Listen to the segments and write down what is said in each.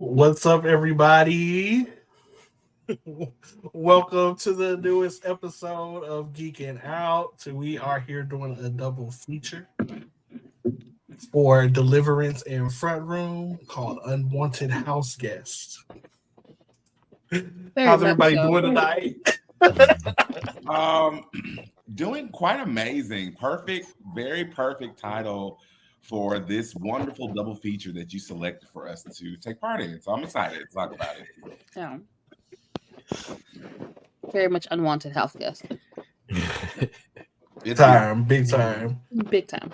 What's up, everybody? Welcome to the newest episode of Geekin Out. We are here doing a double feature for Deliverance and Front Room called Unwanted House Guests. Very How's much everybody so. doing tonight? Um, Doing quite amazing. Perfect, very perfect title for this wonderful double feature that you selected for us to take part in. So I'm excited to talk about it. Yeah. Very much unwanted house guest. It's Big time. Big time.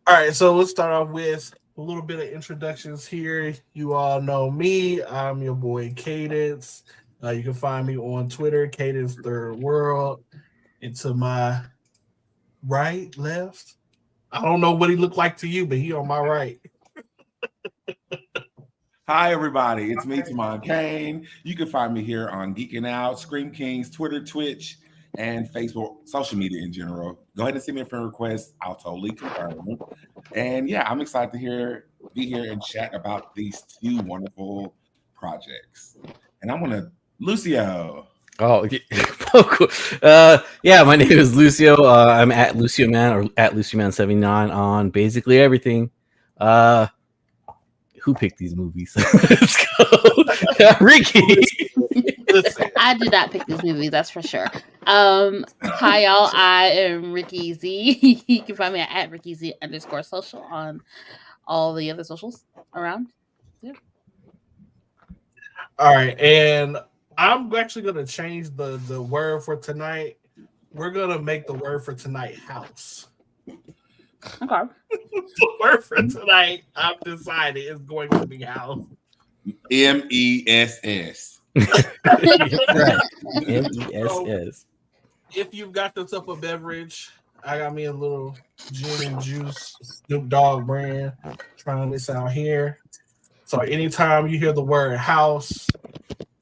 All right, so let's start off with a little bit of introductions here. You all know me. I'm your boy Cadence. You can find me on Twitter, Cadence Third World. And to my right, left, I don't know what he looked like to you, but he on my right. Hi, everybody. It's me, Tamon Kane. You can find me here on Geekin Out, Scream Kings, Twitter, Twitch, and Facebook, social media in general. Go ahead and send me a friend request. I'll totally confirm. And yeah, I'm excited to be here and chat about these two wonderful projects. And I'm gonna Lucio. Oh, cool. Yeah, my name is Lucio. I'm at Lucio Man or at Lucio Man 79 on basically everything. Who picked these movies? Let's go, Ricky. I did not pick this movie, that's for sure. Hi y'all, I am Ricky Z. You can find me at Ricky Z _social on all the other socials around. Yeah. All right, and I'm actually going to change the word for tonight. We're going to make the word for tonight house. Okay. The word for tonight, I've decided, is going to be house. MESS. Right. MESS. If you've got yourself a beverage, I got me a little gin and juice, Snoop Dogg brand, trying this out here. So anytime you hear the word house,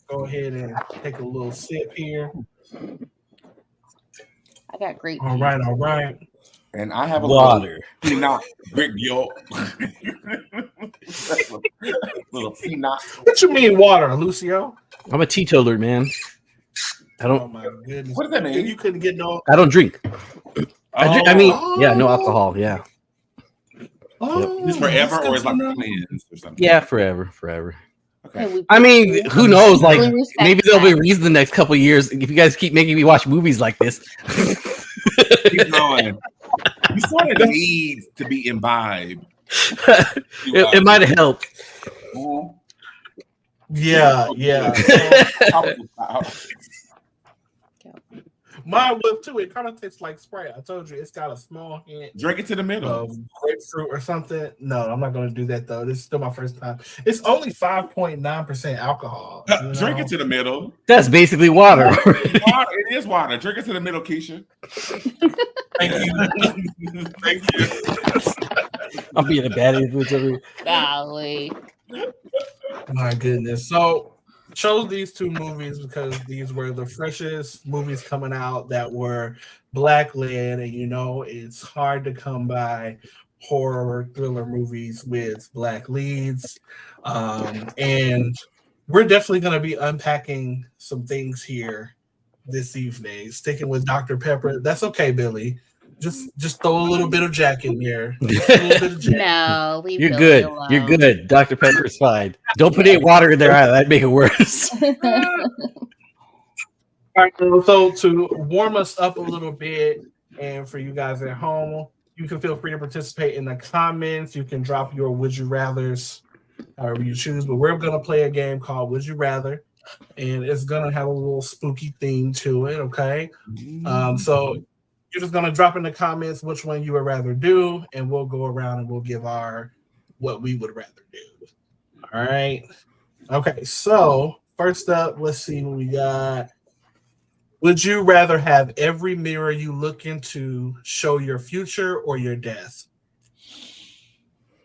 go ahead and take a little sip here. I got great. All right. And I have a Water. Little peanut. Little peanut. What you mean water, Lucio? I'm a teetotaler, man. I Oh don't. my goodness. What does that mean? You couldn't get no. I don't drink. I mean, Oh. yeah, no alcohol. Yeah, Oh, Is forever that's or good is like to know. cleanse or something? yeah, forever. Okay. I mean, who knows? Like, Totally respect maybe there'll be a that. reason the next couple of years if you guys keep making me watch movies like this. Keep going. You sort of need to be imbibed. It might have helped. Yeah. Mine was too. It kind of tastes like Sprite. I told you it's got a small hint Drink it to the middle. of grapefruit or something. No, I'm not going to do that though. This is still my first time. It's only 5.9% alcohol. You Drink know? it to the middle. That's basically water. Water, it is water. Drink it to the middle, Keisha. Thank you. Thank you. I'm being a bad influence over here. Golly. My goodness. So chose these two movies because these were the freshest movies coming out that were black led, and you know it's hard to come by horror thriller movies with black leads. And we're definitely going to be unpacking some things here this evening. Sticking with Dr. Pepper. That's okay, Billy. Just throw a little bit of Jack in there. Just a little bit of Jack. No, leave You're Billy good. alone. You're good. Dr. Pepper's fine. Don't put any water in there either. That'd make it worse. All right, so to warm us up a little bit, and for you guys at home, you can feel free to participate in the comments. You can drop your would you rathers, however you choose. But we're gonna play a game called Would You Rather, and it's gonna have a little spooky theme to it. Okay, so you're just gonna drop in the comments which one you would rather do, and we'll go around and we'll give our what we would rather do. All right. Okay, so first up, let's see what we got. Would you rather have every mirror you look into show your future or your death?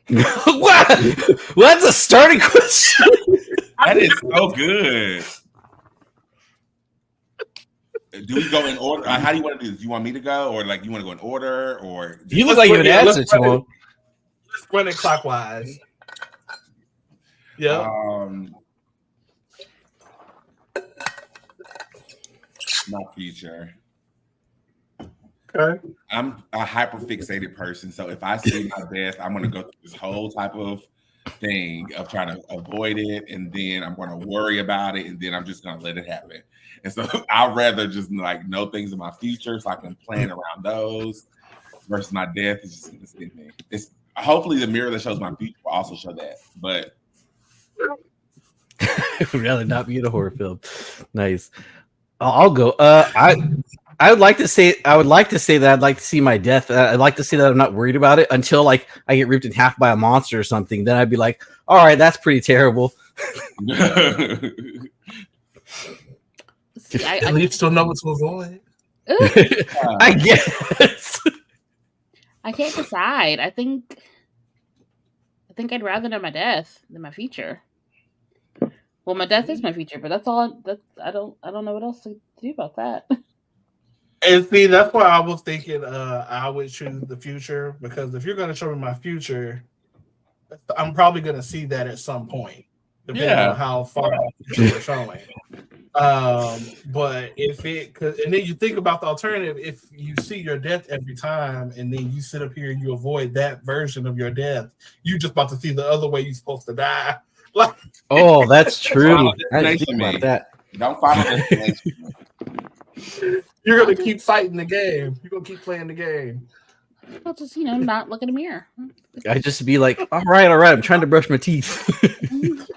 What? Well, that's a starting question. That is so good. Do we go in order? How do you want to do this? Do you want me to go, or like you want to go in order, or You look like you would answer to him. Let's run it clockwise. Yeah. My future. Okay. I'm a hyper fixated person, so if I see my death, I'm gonna go through this whole type of thing of trying to avoid it, and then I'm gonna worry about it, and then I'm just gonna let it happen. And so I'd rather just like know things in my future so I can plan around those versus my death is just gonna sit me. It's hopefully the mirror that shows my future will also show that, but I'd rather not be in a horror film. Nice. I'll go. I would like to say that I'd like to see my death. I'd like to say that I'm not worried about it until like I get ripped in half by a monster or something. Then I'd be like, all right, that's pretty terrible. See, At least you'll know what to avoid. I guess. I can't decide. I think I'd rather know my death than my future. Well, my death is my future, but that's all. I don't know what else to do about that. And see, that's why I was thinking I would choose the future, because if you're going to show me my future, I'm probably going to see that at some point, depending on how far you're showing. But if and then you think about the alternative, if you see your death every time and then you sit up here and you avoid that version of your death, you just about to see the other way you're supposed to die. Like, oh, that's true. I didn't Destination think about me. that. Don't follow destination. you're going to keep fighting the game. You're going to keep playing the game. I'll just not look in the mirror. I just be like, all right, I'm trying to brush my teeth.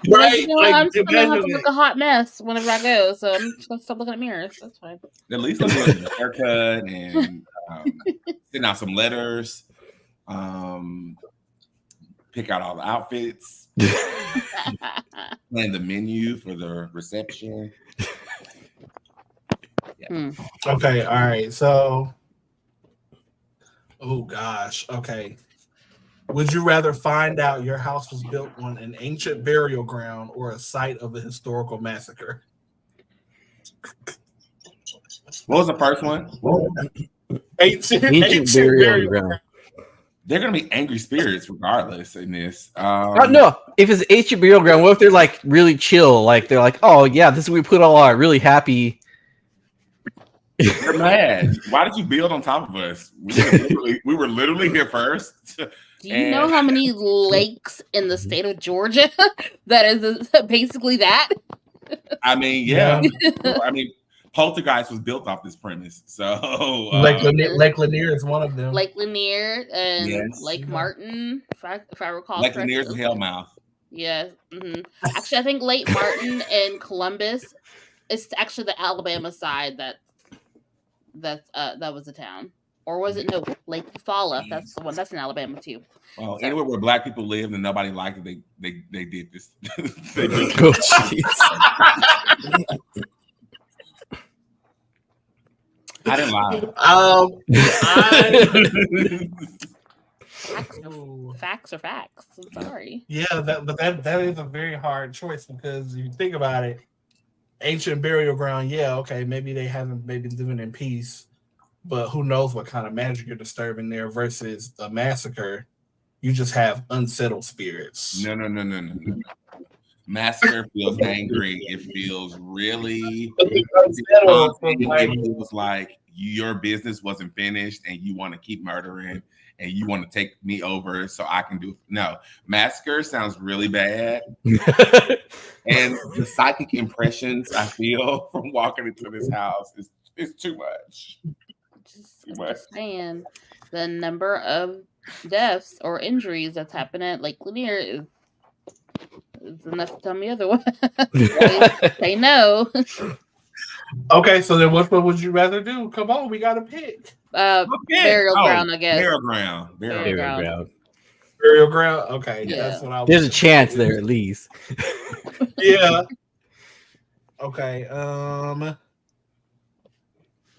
Right? Like, I'm just gonna have to imagine look a hot mess whenever I go, so I'm just gonna stop looking at mirrors. That's fine. At least I'm doing a haircut and send out some letters. Pick out all the outfits. Plan the menu for the reception. Yeah. Okay, all right. So, oh gosh. Okay. Would you rather find out your house was built on an ancient burial ground or a site of a historical massacre? What was the first one? Ancient burial ground. They're gonna be angry spirits regardless in this. No, if it's ancient burial ground, what if they're like really chill? Like they're like, oh yeah, this is where we put all our really happy. They're mad. Why did you build on top of us? We were literally here first. Do you know how many lakes in the state of Georgia that is basically that? I mean, yeah. I mean, Poltergeist was built off this premise. So Lake Lanier is one of them. Lake Lanier and Lake Martin, if I recall. Lake Lanier is Hellmouth. Yeah. Mm-hmm. Actually, I think Lake Martin and Columbus is actually the Alabama side that was a town. Or was it Lake Eufaula? That's the one. That's in Alabama too. Well, anywhere where black people lived and nobody liked it, they did this. They did Oh, jeez. I didn't lie. Facts are facts. I'm sorry. Yeah, that is a very hard choice, because if you think about it, ancient burial ground, yeah, okay, maybe they haven't maybe living in peace, but who knows what kind of magic you're disturbing there versus a massacre. You just have unsettled spirits. No. Massacre feels angry. It feels really it feels like your business wasn't finished and you want to keep murdering and you want to take me over so I can do no. Massacre sounds really bad. And the psychic impressions I feel from walking into this house is too much. Just saying, the number of deaths or injuries that's happened at Lake Lanier is enough to tell me otherwise. Say no. Okay, so then what would you rather do? Come on, we got to pick. Burial ground, I guess. Burial ground. Burial ground. Okay, yeah. That's what I was. There's a chance there at least. Yeah. Okay.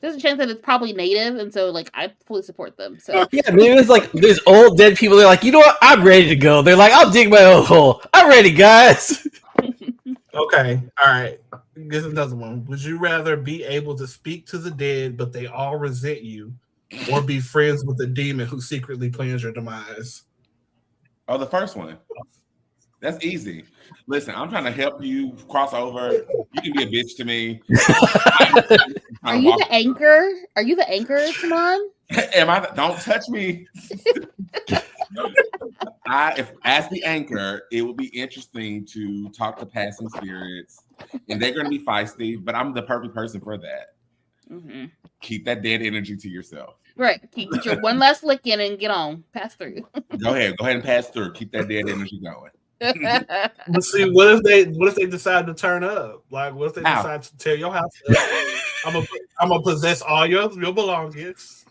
There's a chance that it's probably native, and so like I fully support them. So Yeah, maybe it's like there's old dead people. They're like, you know what? I'm ready to go. They're like, I'll dig my own hole. I'm ready, guys. Okay. All right. This is another one. Would you rather be able to speak to the dead, but they all resent you, or be friends with a demon who secretly plans your demise? Oh, the first one. That's easy. Listen, I'm trying to help you cross over. You can be a bitch to me. Are you the anchor? Are you the anchor, Simon? Am I? Don't touch me. If as the anchor, it would be interesting to talk to passing spirits, and they're going to be feisty. But I'm the perfect person for that. Mm-hmm. Keep that dead energy to yourself. Right. Get your one last lick in and get on. Pass through. Go ahead and pass through. Keep that dead energy going. But see, what if they decide to turn up? Like, what if they decide to tear your house up? I'm gonna possess all your belongings.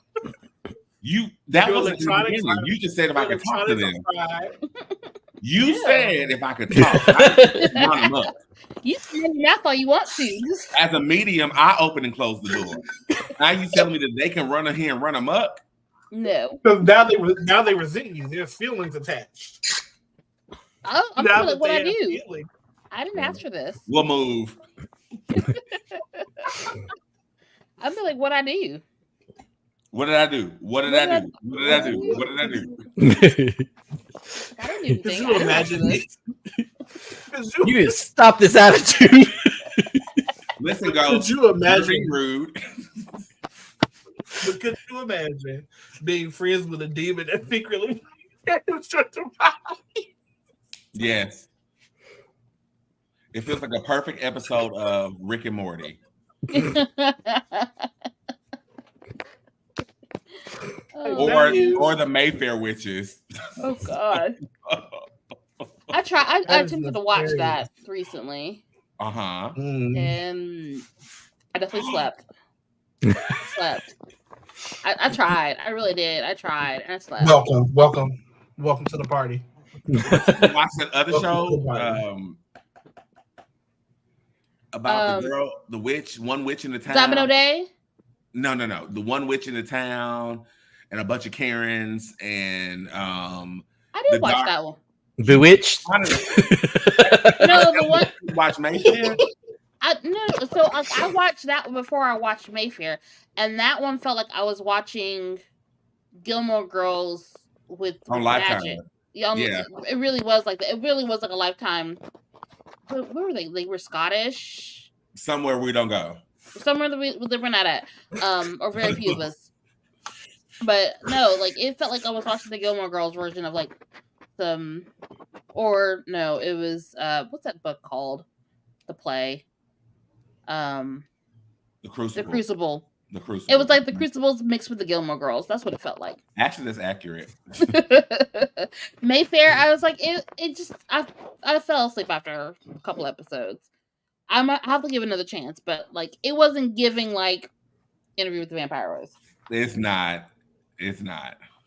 That wasn't in the beginning. You just said if I could talk to them. You said if I could talk, I run them up. You can mouth all you want to. As a medium, I open and close the door. Now you telling me that they can run in here and run them up? No. Because now they resent you. There's feelings attached. Oh, I'm feeling what I do. I didn't ask for this. We'll move. I feel like what I do. What did I do? What did I do? What did I do? What did I do? I didn't do anything. Could you imagine this? You need to stop this attitude. Listen, girls. Could you imagine rude? But could you imagine being friends with a demon that secretly Yes. It feels like a perfect episode of Rick and Morty. Or the Mayfair witches. Oh God. I attempted to watch that recently. Uh-huh. And I definitely slept. I tried. I really did. I tried and I slept. Welcome to the party. Watch that other show about the girl, the witch, one witch in the town. Domino Day? No. The one witch in the town and a bunch of Karens and I did watch that one. Bewitched? No, the one watch Mayfair? So I watched that one before I watched Mayfair, and that one felt like I was watching Gilmore Girls with on Lifetime. Yeah, it really was like that. It really was like a Lifetime. Where were they? They were Scottish. Somewhere we don't go. Somewhere that we're not at. Or very few of us. But no, like it felt like I was watching the Gilmore Girls version of like it was what's that book called? The play. The Crucible. It was like the Crucibles mixed with the Gilmore Girls. That's what it felt like. Actually, that's accurate. Mayfair, I was like, it just I fell asleep after a couple episodes. I have to give it another chance, but like it wasn't giving like Interview with the Vampire was. It's not.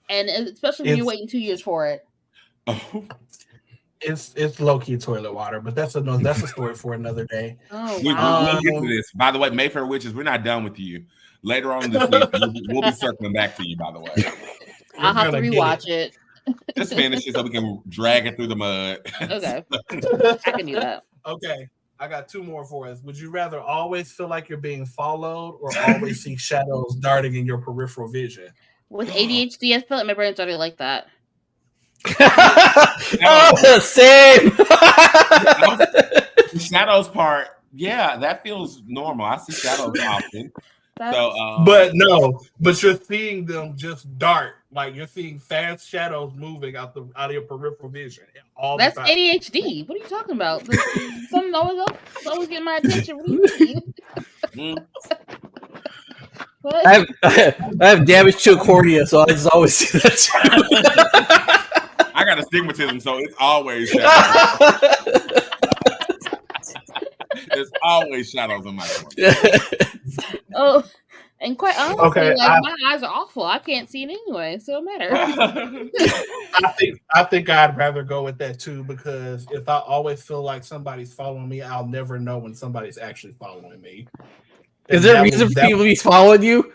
And especially when you're waiting 2 years for it. Oh. It's low key toilet water, but that's a story for another day. Oh, wow. We'll get to this. By the way, Mayfair Witches, we're not done with you. Later on this week, we'll be circling back to you. By the way, I'll have to rewatch it. Just finish it so we can drag it through the mud. Okay, I can do that. Okay, I got two more for us. Would you rather always feel like you're being followed, or always see shadows darting in your peripheral vision? With ADHD, I feel like my brain's already like that. Same. The shadows part, yeah, that feels normal. I see shadows often. But you're seeing them just dart, like you're seeing fast shadows moving out of your peripheral vision. That's the time. ADHD. What are you talking about? Something always getting my attention. What do you mean? I have damage to a cornea, so I just always see that too. I got astigmatism, so it's always shadows. There's always shadows in my cornea. Oh, and quite honestly, my eyes are awful. I can't see it anyway, so it matters. I think I'd rather go with that too, because if I always feel like somebody's following me, I'll never know when somebody's actually following me. Is there a reason for people to be following you?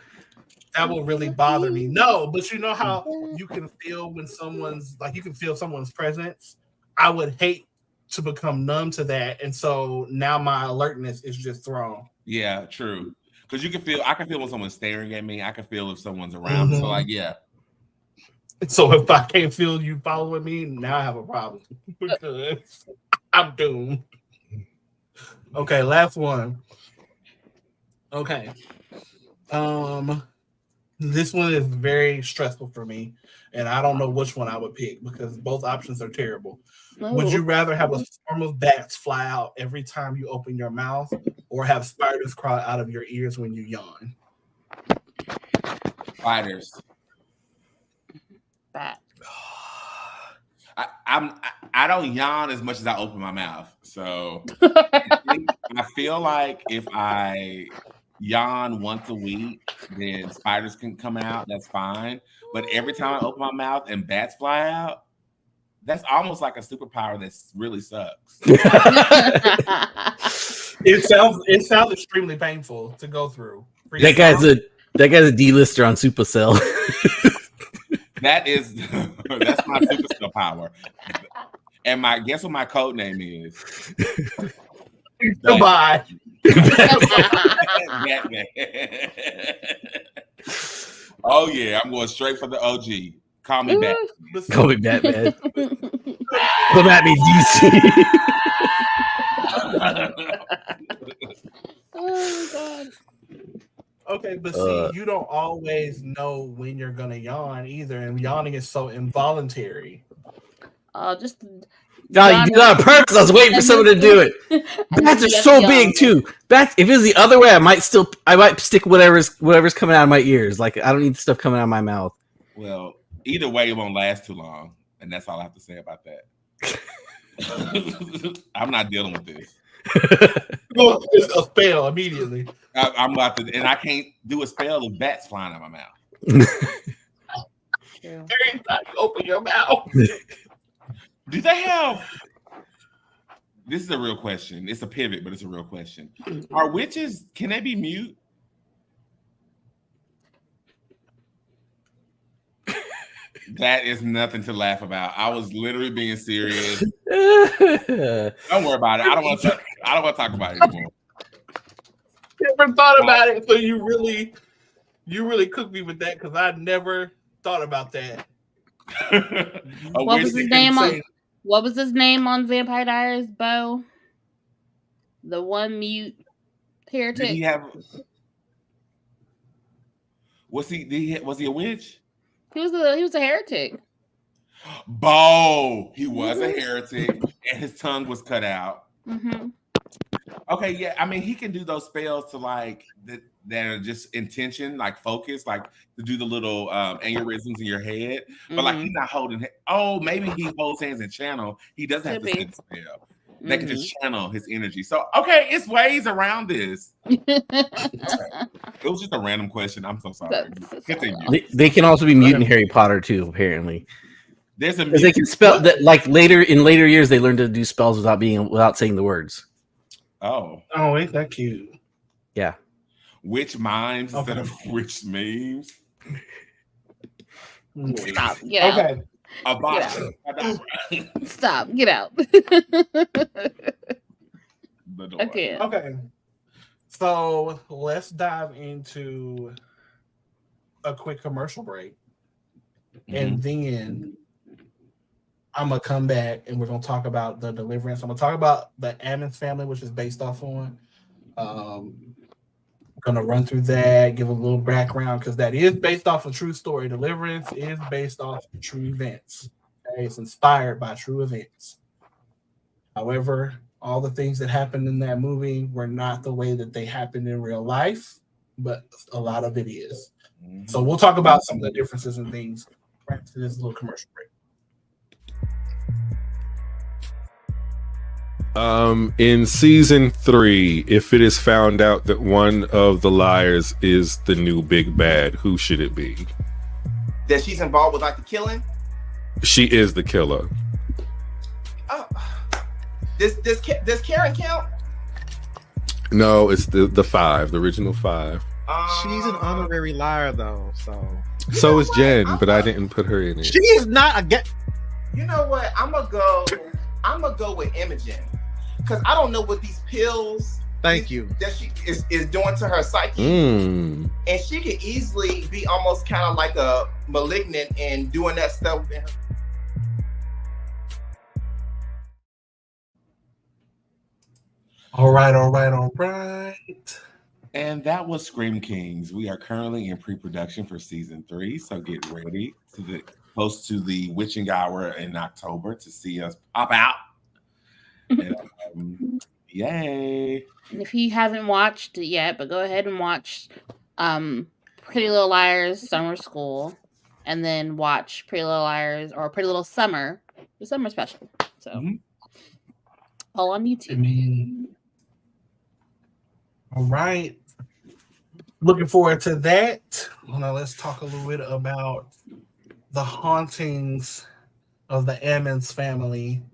That will really bother me. No, but you know how you can feel when you can feel someone's presence? I would hate to become numb to that. And so now my alertness is just thrown. Yeah, true. Because I can feel when someone's staring at me. I can feel if someone's around. Mm-hmm. So like, yeah. So if I can't feel you following me, now I have a problem because I'm doomed. Okay, last one. Okay. This one is very stressful for me, and I don't know which one I would pick because both options are terrible. No. Would you rather have a swarm of bats fly out every time you open your mouth, or have spiders crawl out of your ears when you yawn? Spiders. Bat. I don't yawn as much as I open my mouth, so I feel like if I yawn once a week, then spiders can come out. That's fine. But every time I open my mouth and bats fly out, that's almost like a superpower that really sucks. It sounds extremely painful to go through. That guy's a D-lister on Supercell. That's my supercell power. And guess what my code name is? Goodbye. Batman. Oh yeah, I'm going straight for the OG. Call me Batman. Call me Batman. Come at me, DC. Oh God. Okay, but see, you don't always know when you're gonna yawn either, and yawning is so involuntary. Just. No, you do that on purpose. I was waiting for someone to do it. Bats are so big too. Bats. If it was the other way, I might stick whatever's coming out of my ears. Like I don't need stuff coming out of my mouth. Well, either way, it won't last too long, and that's all I have to say about that. I'm not dealing with this. It's a spell immediately. I'm about to, and I can't do a spell of bats flying out of my mouth. Every time you open your mouth. Do they have? This is a real question. It's a pivot, but it's a real question. Are witches? Can they be mute? That is nothing to laugh about. I was literally being serious. Don't worry about it. I don't want to talk about it anymore. Never thought about it, so you really cooked me with that because I never thought about that. What was his name on Vampire Diaries, Bo? The one mute heretic. Did he have? Was he a witch? He was a heretic. Bo, he was a heretic, and his tongue was cut out. Mm-hmm. Okay, yeah. I mean, he can do those spells to like that are just intention, like focus, like to do the little aneurysms in your head. But like he's not holding. Oh, maybe he holds hands and channel. He doesn't have to say the spell. They can just channel his energy. So okay, it's ways around this. It was just a random question. I'm so sorry. They can also be mute in Harry Potter too. Apparently, there's a they can spell that. Like in later years, they learn to do spells without saying the words. Oh, ain't that cute? Yeah. Witch mimes instead of witch memes. Stop. Get out. Okay. Stop. Get out. Okay. Okay. So let's dive into a quick commercial break. And then I'm going to come back and we're going to talk about the Deliverance. I'm going to talk about the Ammons family, which is based off on. Going to run through that, give a little background because that is based off a true story. Deliverance is based off of true events. Okay? It's inspired by true events. However, all the things that happened in that movie were not the way that they happened in real life, but a lot of it is. So we'll talk about some of the differences and things right after this little commercial break. In season 3, if it is found out that one of the liars is the new big bad, who should it be? That she's involved with like the killing? She is the killer. Oh, does Karen count? No, it's the 5, the original 5. She's an honorary liar though, so is Jen, but I didn't put her in it. She is not a You know what? I'm gonna go with Imogen. Because I don't know what these pills Thank you. That she is doing to her psyche. Mm. And she could easily be almost kind of like a malignant and doing that stuff. All right. And that was Scream Kings. We are currently in pre-production for season 3, so get ready to the close to the witching hour in October to see us pop out. And, yay! And if you haven't watched it yet, but go ahead and watch Pretty Little Liars Summer School, and then watch Pretty Little Liars or Pretty Little Summer, the summer special. So all on YouTube. All right. Looking forward to that. Well, now let's talk a little bit about the hauntings of the Ammons family.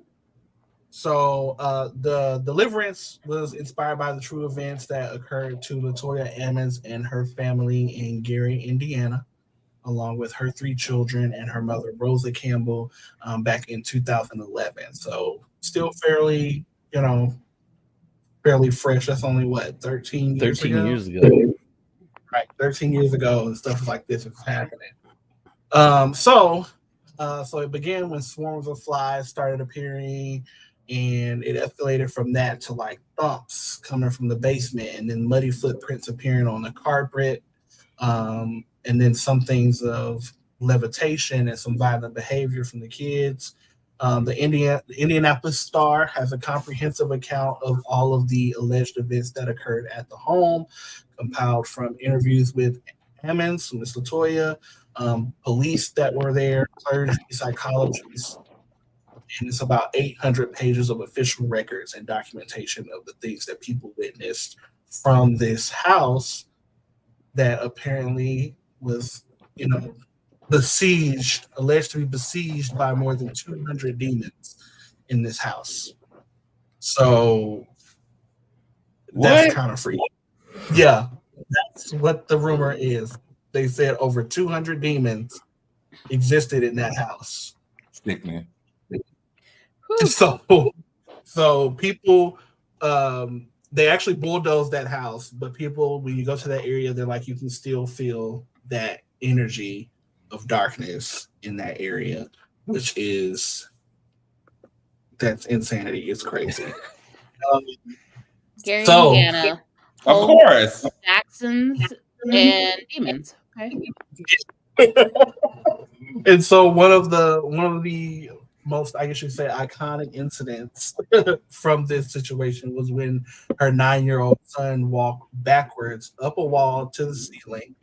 So the Deliverance was inspired by the true events that occurred to Latoya Ammons and her family in Gary, Indiana, along with her 3 children and her mother, Rosa Campbell, back in 2011. So still fairly, fairly fresh. That's only what, 13 years ago? Right, 13 years ago, and stuff like this was happening. So it began when swarms of flies started appearing, and it escalated from that to like thumps coming from the basement, and then muddy footprints appearing on the carpet, and then some things of levitation and some violent behavior from the kids. The Indianapolis Star has a comprehensive account of all of the alleged events that occurred at the home, compiled from interviews with Ammons, Miss Latoya, police that were there, clergy, psychologists, and it's about 800 pages of official records and documentation of the things that people witnessed from this house that apparently was, alleged to be besieged by more than 200 demons in this house. So that's kind of freaky. Yeah, that's what the rumor is. They said over 200 demons existed in that house. Sickening. So people, they actually bulldozed that house, but people, when you go to that area, they're like, you can still feel that energy of darkness in that area, which is, that's insanity. It's crazy. Gary, Indiana. Of course. Jacksons and demons. Okay. And so one of the most, I guess you say, iconic incidents from this situation was when her 9-year-old son walked backwards up a wall to the ceiling.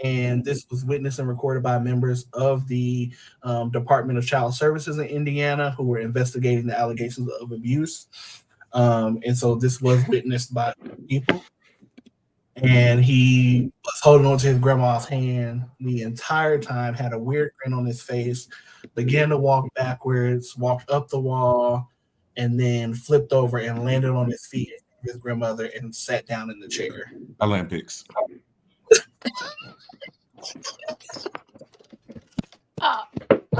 And this was witnessed and recorded by members of the Department of Child Services in Indiana who were investigating the allegations of abuse. And so this was witnessed by people. And he was holding on to his grandma's hand the entire time, had a weird grin on his face, began to walk backwards, walked up the wall, and then flipped over and landed on his feet with his grandmother and sat down in the chair. Olympics.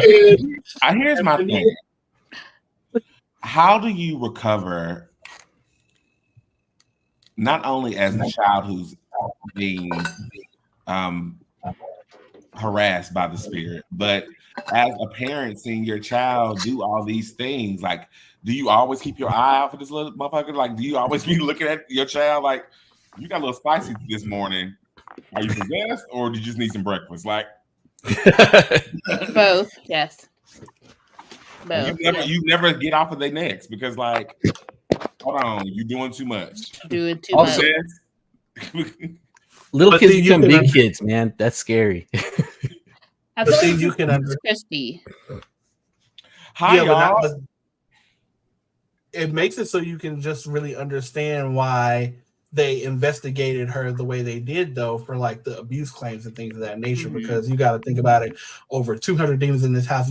Here's my thing. How do you recover not only as a child who's being harassed by the spirit, but as a parent seeing your child do all these things? Like, do you always keep your eye out for this little motherfucker? Like, do you always be looking at your child like, you got a little spicy this morning? Are you possessed, or do you just need some breakfast? Like, both, yes. Both. You never get off of their necks because, like, hold on, you're doing too much. Doing too much. Little kids become big kids, man. That's scary. I think you can crispy. Hi, y'all. It makes it so you can just really understand why they investigated her the way they did, though, for like the abuse claims and things of that nature. Mm-hmm. Because you got to think about it, over 200 demons in this house.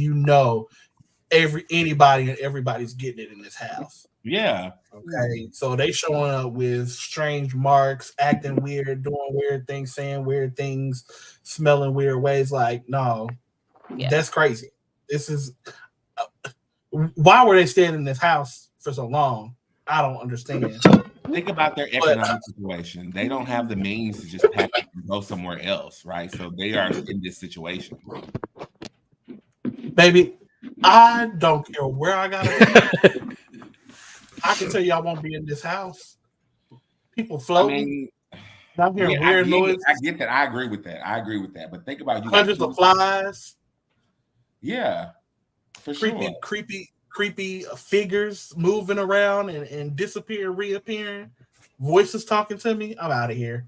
Anybody and everybody's getting it in this house. Yeah. Okay. So they showing up with strange marks, acting weird, doing weird things, saying weird things, smelling weird ways. Like, no, that's crazy. This is why were they staying in this house for so long? I don't understand. Think about their economic situation. They don't have the means to just pack up and go somewhere else, right? So they are in this situation. Baby, I don't care where I gotta be. I can tell you I won't be in this house. People floating. I'm hearing weird noises. I get that. I agree with that. But think about you hundreds of flies. Yeah, for sure. Creepy figures moving around and disappearing, reappearing. Voices talking to me. I'm out of here.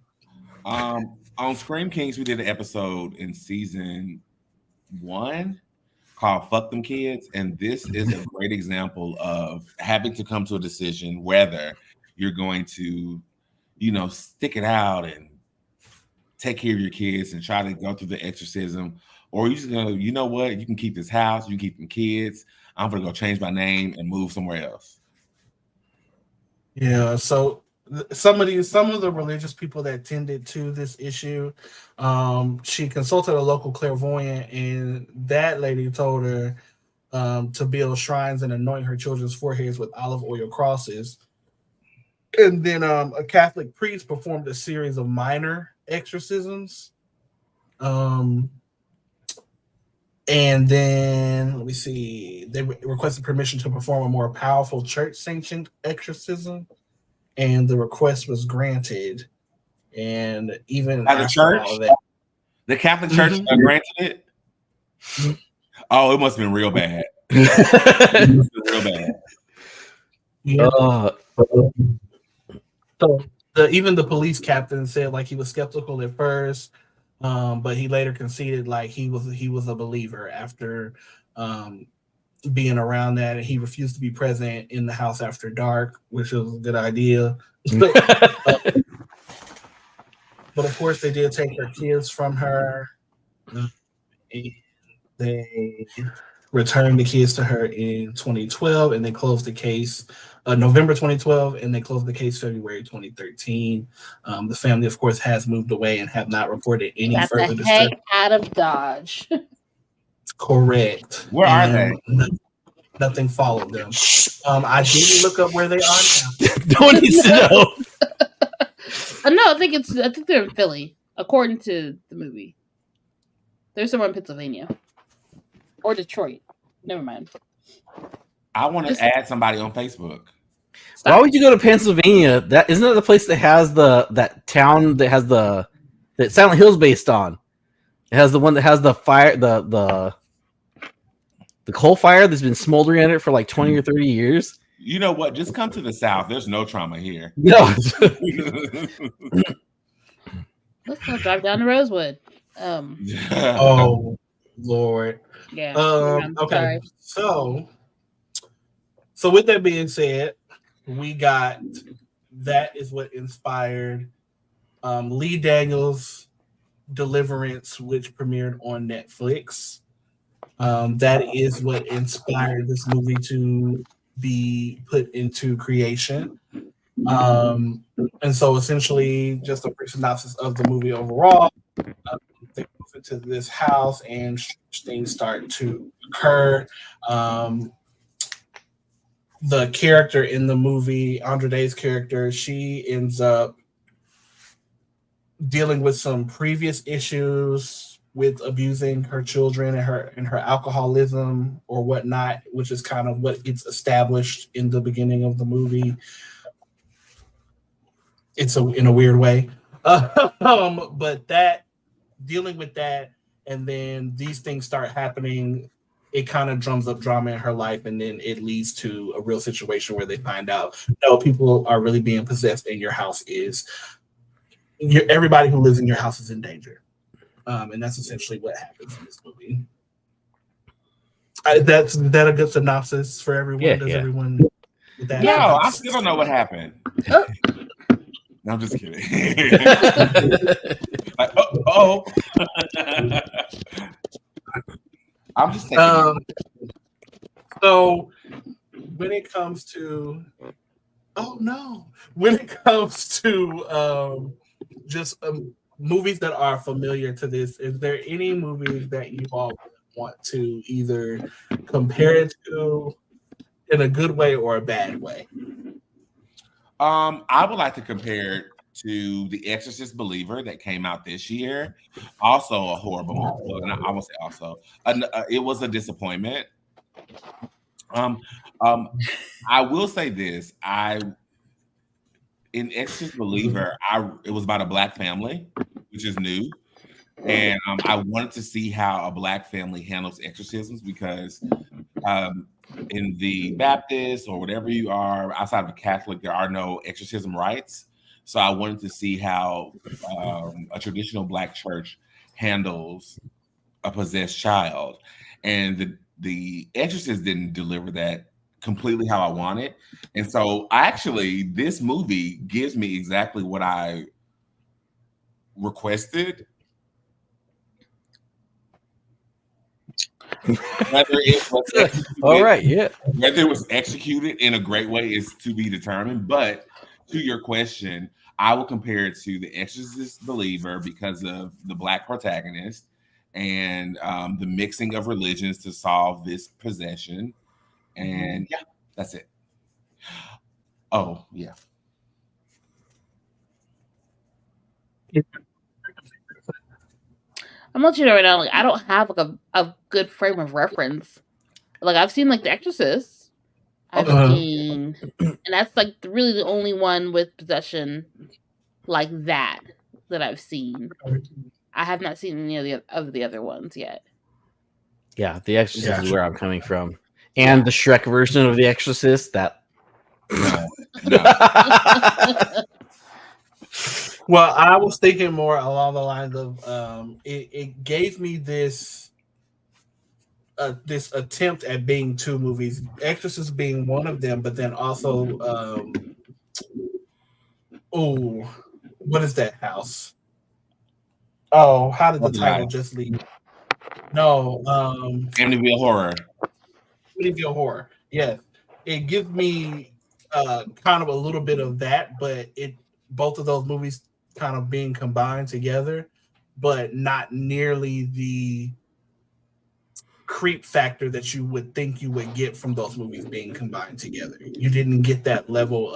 On Scream Kings, we did an episode in season 1 called "Fuck Them Kids," and this is a great example of having to come to a decision whether you're going to, stick it out and take care of your kids and try to go through the exorcism, or you're just gonna, you know what, you can keep this house, you can keep them kids. I'm gonna go change my name and move somewhere else. Yeah. So some of the religious people that tended to this issue, she consulted a local clairvoyant, and that lady told her to build shrines and anoint her children's foreheads with olive oil crosses. And then a Catholic priest performed a series of minor exorcisms. And then, let me see, they requested permission to perform a more powerful church-sanctioned exorcism, and the request was granted. And even by the church, the Catholic Church granted it. Mm-hmm. Oh, it must have been real bad. Real bad. Yeah. So even the police captain said like he was skeptical at first, but he later conceded like he was a believer after being around that, and he refused to be present in the house after dark, which was a good idea. But of course, they did take her kids from her. They returned the kids to her in 2012, and they closed the case November 2012, and they closed the case February 2013. The family, of course, has moved away and have not reported any further disturbance. Heck out of Dodge. Correct. Where are they? Nothing followed them. I didn't look up where they are now. No one needs to know. No, I think they're in Philly, according to the movie. They're somewhere in Pennsylvania or Detroit. Never mind. I want to add somebody on Facebook. Why would you go to Pennsylvania? That isn't that the place that has that town that has that Silent Hill's based on. It has the one that has the fire, the coal fire that's been smoldering in it for like 20 or 30 years. You know what? Just come to the South. There's no trauma here. No. Let's go drive down to Rosewood. Oh Lord. Yeah. Okay. Sorry. So with that being said, we got that is what inspired Lee Daniels' Deliverance, which premiered on Netflix. That is what inspired this movie to be put into creation. And so essentially just a brief synopsis of the movie overall. They move into this house and things start to occur. The character in the movie, Andra Day's character, she ends up dealing with some previous issues with abusing her children and her alcoholism or whatnot, which is kind of what gets established in the beginning of the movie. It's in a weird way. But that dealing with that, and then these things start happening, it kind of drums up drama in her life, and then it leads to a real situation where they find out, no, people are really being possessed, and your house is, everybody who lives in your house is in danger. And that's essentially what happens in this movie. That's that a good synopsis for everyone? Yeah, Does yeah. everyone? No, I still don't know what happened. No, I'm just kidding. Like, I'm just thinking. So when it comes to just movies that are familiar to this, is there any movies that you all want to either compare it to in a good way or a bad way? I would like to compare it to The Exorcist Believer that came out this year. Also a horrible movie. Well, I won't say also. It was a disappointment. Um, I will say this. In Exorcist Believer, it was about a Black family, which is new. And I wanted to see how a Black family handles exorcisms because in the Baptist or whatever you are, outside of the Catholic, there are no exorcism rites. So I wanted to see how a traditional Black church handles a possessed child. And the Exorcist didn't deliver that completely how I wanted. And so this movie gives me exactly what I requested. Whether it was All right, yeah. Whether it was executed in a great way is to be determined. But to your question, I will compare it to The Exorcist Believer because of the Black protagonist and the mixing of religions to solve this possession. And yeah, that's it. Oh, yeah. I'm gonna let you know right now. Like, I don't have like a good frame of reference. Like, I've seen like The Exorcist. I've seen, and that's like really the only one with possession like that I've seen. I have not seen any of the other ones yet. Yeah, The Exorcist is where I'm coming from, and the Shrek version of The Exorcist. That. No. Well, I was thinking more along the lines of it gave me this attempt at being two movies, Exorcist being one of them, but then also what is that house? Oh, how did the title just leave? No, Amityville Horror. Amityville Horror. Yes, it gives me kind of a little bit of that, but both of those movies kind of being combined together, but not nearly the creep factor that you would think you would get from those movies being combined together. You didn't get that level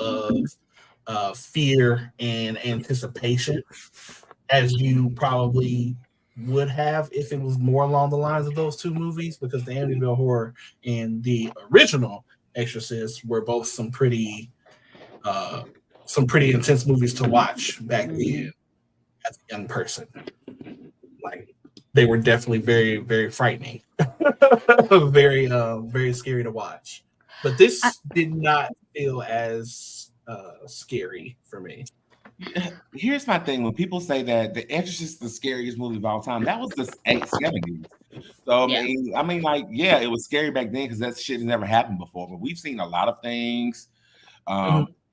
of fear and anticipation as you probably would have if it was more along the lines of those two movies, because the Amityville Horror and the original Exorcist were both some pretty intense movies to watch back then as a young person. Like, they were definitely very, very frightening. very, very scary to watch. But this did not feel as scary for me. Here's my thing. When people say that The Exorcist is the scariest movie of all time, that was the 70s. So I mean, like, yeah, it was scary back then because that shit has never happened before. But we've seen a lot of things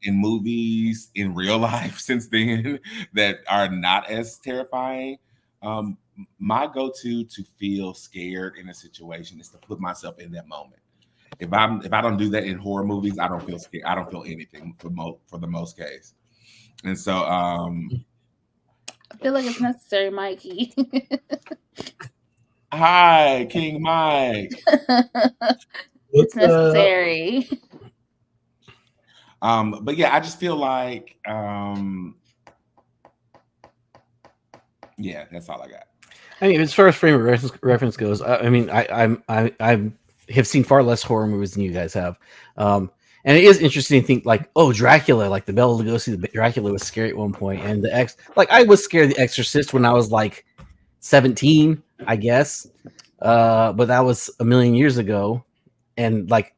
in movies, in real life since then that are not as terrifying. My go-to to feel scared in a situation is to put myself in that moment. If I don't do that in horror movies, I don't feel scared. I don't feel anything for the most case. And so I feel like it's necessary, Mikey. Hi, King Mike. It's necessary. But yeah, I just feel like yeah, that's all I got. I mean, as far as frame of reference goes, I mean, I have seen far less horror movies than you guys have. And it is interesting to think, like, oh, Dracula, like the Bela Lugosi, Dracula was scary at one point, and I was scared of The Exorcist when I was like 17, I guess, but that was a million years ago, and like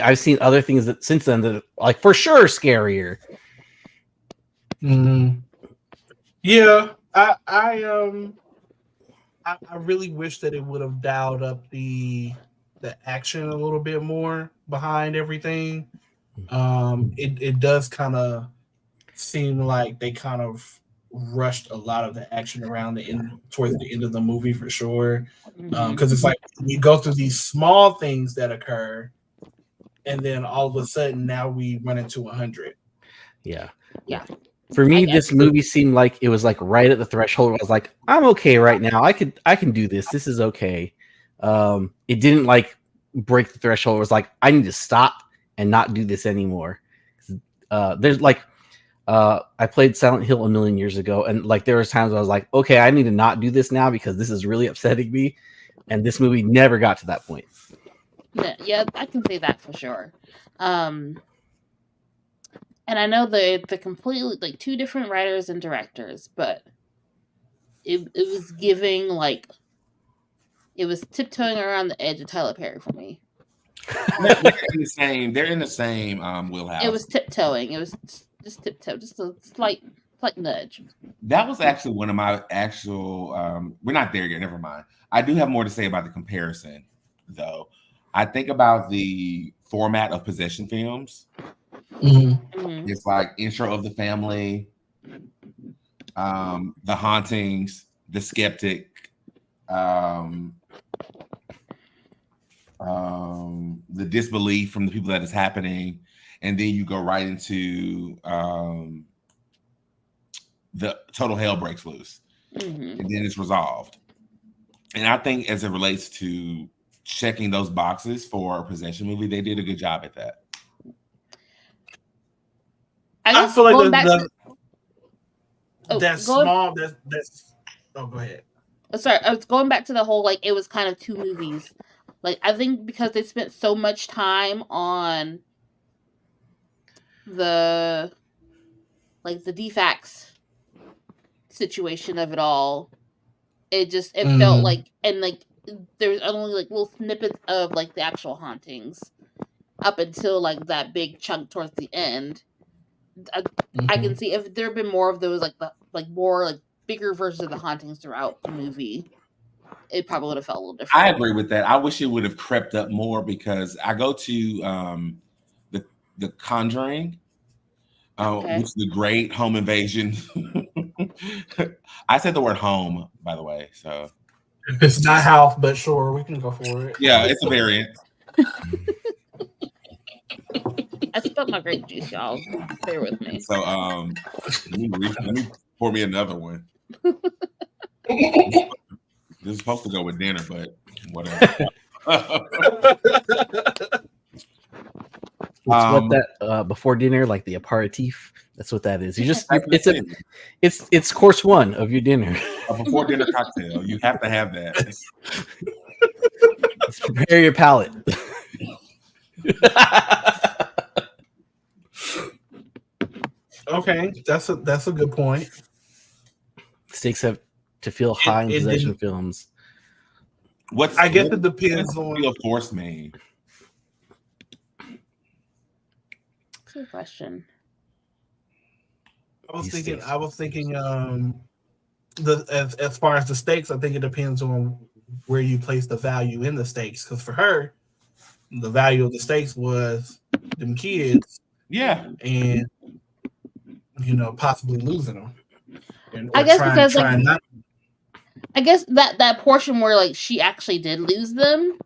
I've seen other things that since then that are, like, for sure scarier. Yeah, I really wish that it would have dialed up the action a little bit more behind everything. It does kind of seem like they kind of rushed a lot of the action around towards the end of the movie for sure. Because it's like you go through these small things that occur, and then all of a sudden now we run into 100. Yeah. For me, this movie seemed like it was like right at the threshold. I was like, I'm okay right now. I can do this. This is okay. It didn't like break the threshold. It was like, I need to stop and not do this anymore. there's like I played Silent Hill a million years ago, and like there was times I was like, okay, I need to not do this now because this is really upsetting me, and this movie never got to that point. Yeah, I can say that for sure. And I know they're completely like two different writers and directors, but it was giving like it was tiptoeing around the edge of Tyler Perry for me. They're in the same wheelhouse. It was tiptoeing. It was just tiptoe, just a slight nudge. That was actually one of my actual. We're not there yet. Never mind. I do have more to say about the comparison, though. I think about the format of possession films. Mm-hmm. It's like intro of the family, the hauntings, the skeptic, the disbelief from the people that is happening, and then you go right into the total hell breaks loose, and then it's resolved. And I think as it relates to checking those boxes for a possession movie, they did a good job at that. I feel like that's small. Oh, go ahead. Sorry, I was going back to the whole like it was kind of two movies. Like I think because they spent so much time on the defects situation of it all, it felt like, and like there was only like little snippets of like the actual hauntings up until like that big chunk towards the end. I can see if there had been more of those more like bigger versions of the hauntings throughout the movie, it probably would have felt a little different. I agree with that. I wish it would have crept up more because I go to the Conjuring, which is the great home invasion. I said the word home, by the way. So it's not house, but sure, we can go for it. Yeah, it's a variant. I spilled my grape juice, y'all. Bear with me. So let me pour me another one. This is supposed to go with dinner, but whatever. What that before dinner, like the aperitif. That's what that is. You just it's course one of your dinner. A before dinner cocktail. You have to have that. Let's prepare your palate. Okay, that's a good point. Stakes have to feel high in possession films. I guess it depends on feel force mean. Good question. I was thinking as far as the stakes, I think it depends on where you place the value in the stakes. Because for her, the value of the stakes was them kids. Yeah. And possibly losing them. I guess because I guess that portion where like she actually did lose them,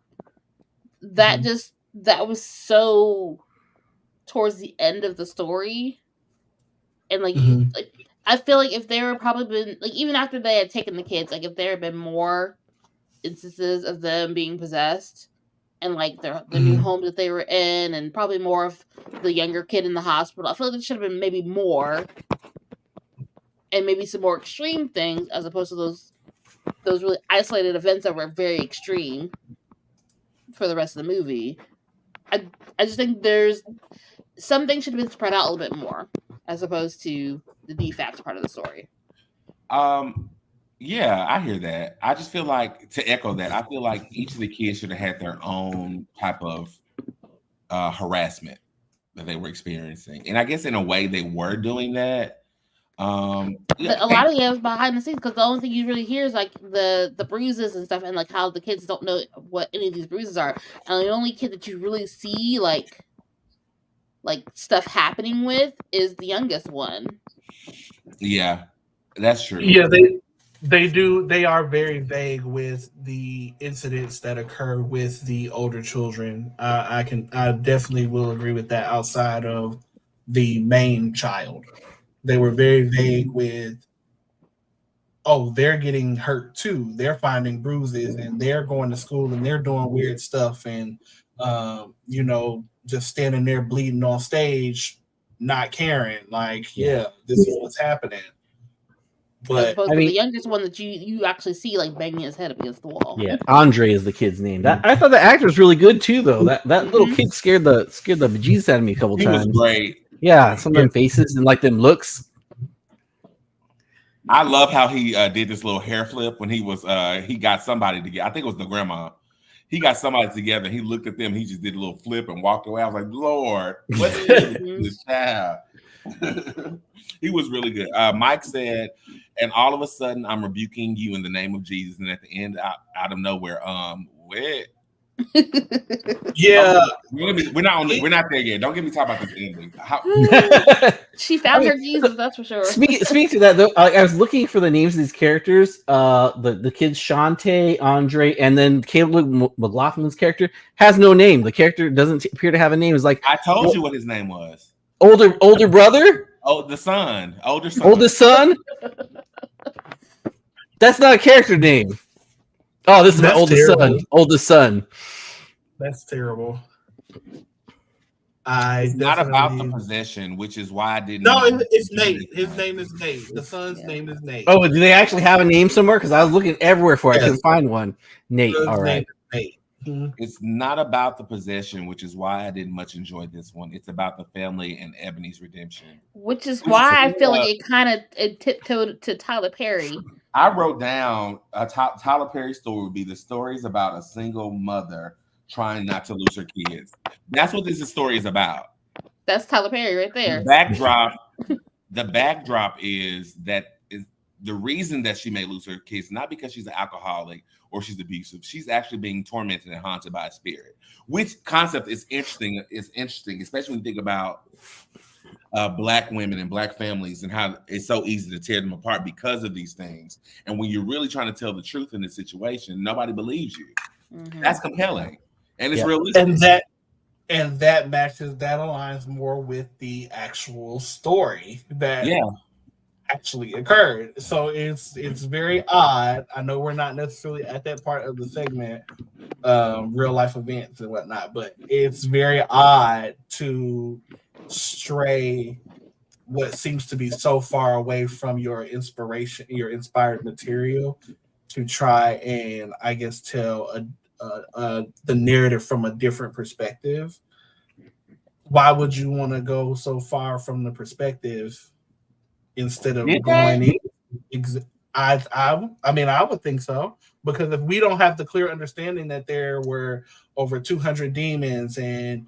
that that was so towards the end of the story, and like I feel like if there were probably been like even after they had taken the kids, like if there had been more instances of them being possessed and like the new home that they were in, and probably more of the younger kid in the hospital, I feel like there should have been maybe more, and maybe some more extreme things as opposed to those really isolated events that were very extreme for the rest of the movie. I just think there's some things should have been spread out a little bit more as opposed to the defects part of the story. Yeah, I hear that. I just feel like, to echo that, I feel like each of the kids should have had their own type of harassment that they were experiencing. And I guess in a way they were doing that. But a lot of it was behind the scenes because the only thing you really hear is like the bruises and stuff, and like how the kids don't know what any of these bruises are. And the only kid that you really see like stuff happening with is the youngest one. Yeah, that's true. Yeah, they are very vague with the incidents that occur with the older children. I definitely will agree with that. Outside of the main child, they were very vague with, they're getting hurt too. They're finding bruises and they're going to school and they're doing weird stuff and just standing there bleeding on stage, not caring. Like, yeah, this is what's happening. As But opposed to the youngest one that you actually see like banging his head against the wall. Yeah, Andre is the kid's name. That I thought the actor was really good too, though. That little kid scared the bejesus out of me a couple He times. was great. Yeah, some of them faces and like them looks. I love how he did this little hair flip when he got somebody together. I think it was the grandma. He got somebody together. He looked at them. He just did a little flip and walked away. I was like, Lord, what is this child? He was really good. Mike said, and all of a sudden, I'm rebuking you in the name of Jesus. And at the end, out of nowhere, where? Yeah, we're not there yet. Don't get me talking about this ending. She found her Jesus, that's for sure. Speaking to that though, I was looking for the names of these characters. The kids Shantae, Andre, and then Caleb McLaughlin's character has no name. The character doesn't appear to have a name. It's like I told you what his name was. Older brother. Oh, the son. Oldest son. That's not a character name. Oh, this is my oldest son. That's terrible. It's not about the possession, which is why I didn't. No, it's Nate. His name is Nate. The son's name is Nate. Oh, do they actually have a name somewhere? Because I was looking everywhere for it. I couldn't find one. Nate. All right. Nate. It's not about the possession, which is why I didn't much enjoy this one. It's about the family and Ebony's redemption. Which is why I feel like it tiptoed to Tyler Perry. I wrote down a Tyler Perry story would be the stories about a single mother trying not to lose her kids. That's what this story is about. That's Tyler Perry right there. The backdrop is the reason that she may lose her kids, not because she's an alcoholic or she's abusive. She's actually being tormented and haunted by a spirit. Which concept is interesting. It's interesting, especially when you think about Black women and Black families and how it's so easy to tear them apart because of these things. And when you're really trying to tell the truth in this situation, nobody believes you. Mm-hmm. That's compelling. And it's realistic. And that aligns more with the actual story that actually occurred. So it's very odd. I know we're not necessarily at that part of the segment, real life events and whatnot, but it's very odd to stray what seems to be so far away from your inspiration, your inspired material, to try and I guess tell the narrative from a different perspective. Why would you want to go so far from the perspective instead of going in? I mean, I would think so, because if we don't have the clear understanding that there were over 200 demons and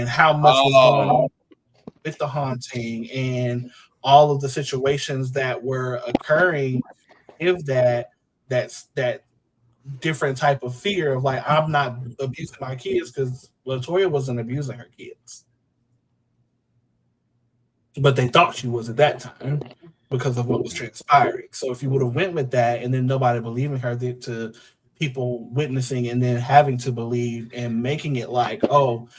how much was going on with the haunting and all of the situations that were occurring, if that different type of fear of like, I'm not abusing my kids, because LaToya wasn't abusing her kids, but they thought she was at that time because of what was transpiring. So if you would have went with that and then nobody believing her, to people witnessing and then having to believe and making it like, oh,